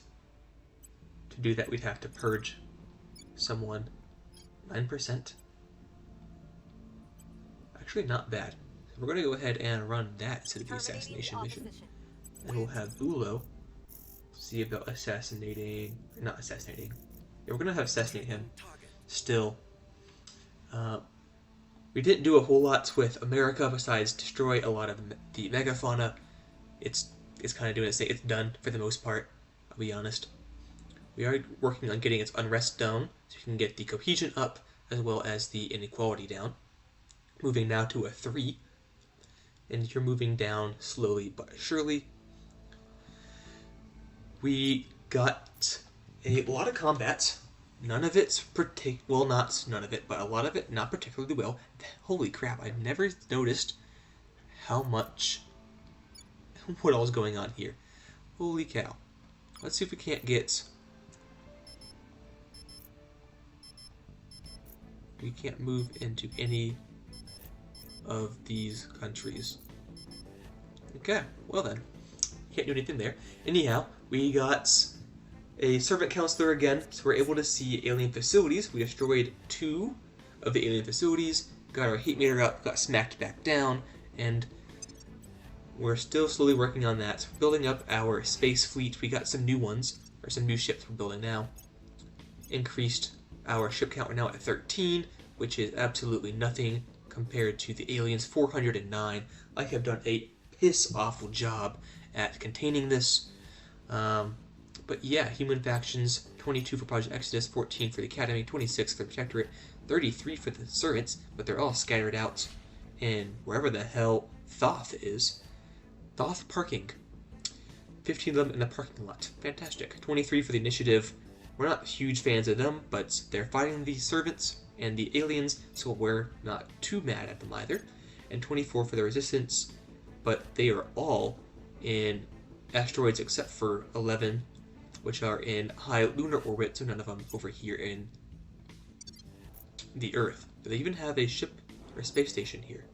To do that, we'd have to purge someone. 9%. Actually, not bad. So we're going to go ahead and run that instead of the assassination mission. And we'll have Ulo see about assassinating... Not assassinating. Yeah, we're going to have assassinate him. Still. We didn't do a whole lot with America besides destroy a lot of the megafauna. It's kind of doing its thing. It's done for the most part, I'll be honest. We are working on getting its unrest down, so you can get the cohesion up, as well as the inequality down. Moving now to a 3. And you're moving down slowly but surely. We got a lot of combat. None of it's well, not none of it, but a lot of it not particularly well. Holy crap, I've never noticed how much what all's going on here. Holy cow. Let's see if we can't get... We can't move into any of these countries. Okay, well then. Can't do anything there. Anyhow, we got a servant counselor again, so we're able to see alien facilities. We destroyed 2 of the alien facilities, got our heat meter up, got smacked back down, and we're still slowly working on that. Building up our space fleet. We got some new ones, or some new ships we're building now. Increased our ship count. We're now at 13, which is absolutely nothing compared to the aliens. 409. I have done a piss-awful job at containing this. But yeah, human factions, 22 for Project Exodus, 14 for the Academy, 26 for the Protectorate, 33 for the Servants, but they're all scattered out in wherever the hell Thoth is. Thoth parking. 15 of them in the parking lot. Fantastic. 23 for the Initiative. We're not huge fans of them, but they're fighting the Servants and the aliens, so we're not too mad at them either. And 24 for the Resistance, but they are all in asteroids except for 11, which are in high lunar orbit, so none of them over here in the Earth. Do they even have a ship or space station here?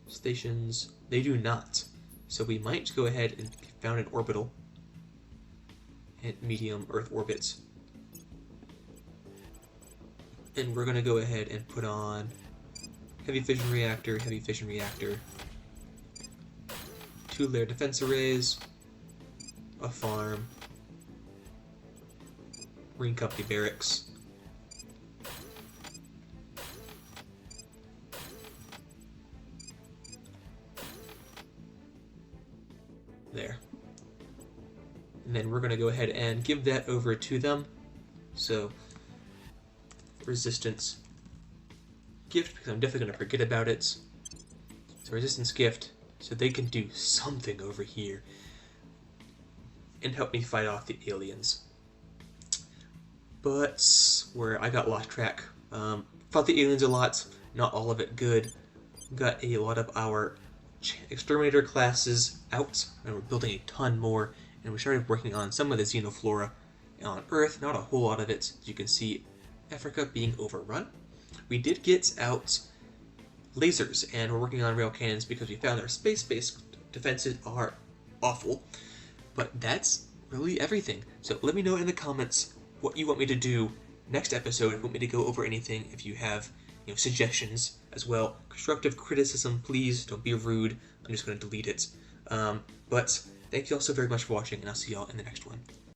Stations, they do not. So we might go ahead and found an orbital and medium Earth orbits. And we're going to go ahead and put on heavy fission reactor, 2-layer defense arrays, a farm, Marine Company barracks, there. And then we're going to go ahead and give that over to them. So, resistance gift, because I'm definitely going to forget about it. So resistance gift, so they can do something over here and help me fight off the aliens. But where I got lost track, fought the aliens a lot, not all of it good. Got a lot of our exterminator classes out, and we're building a ton more, and we started working on some of the xenoflora on Earth, not a whole lot of it. As you can see, Africa being overrun. We did get out lasers, and we're working on rail cannons because we found our space-based defenses are awful. But that's really everything. So let me know in the comments what you want me to do next episode. If you want me to go over anything, if you have suggestions as well. Constructive criticism, please don't be rude. I'm just going to delete it. But thank you all so very much for watching, and I'll see y'all in the next one.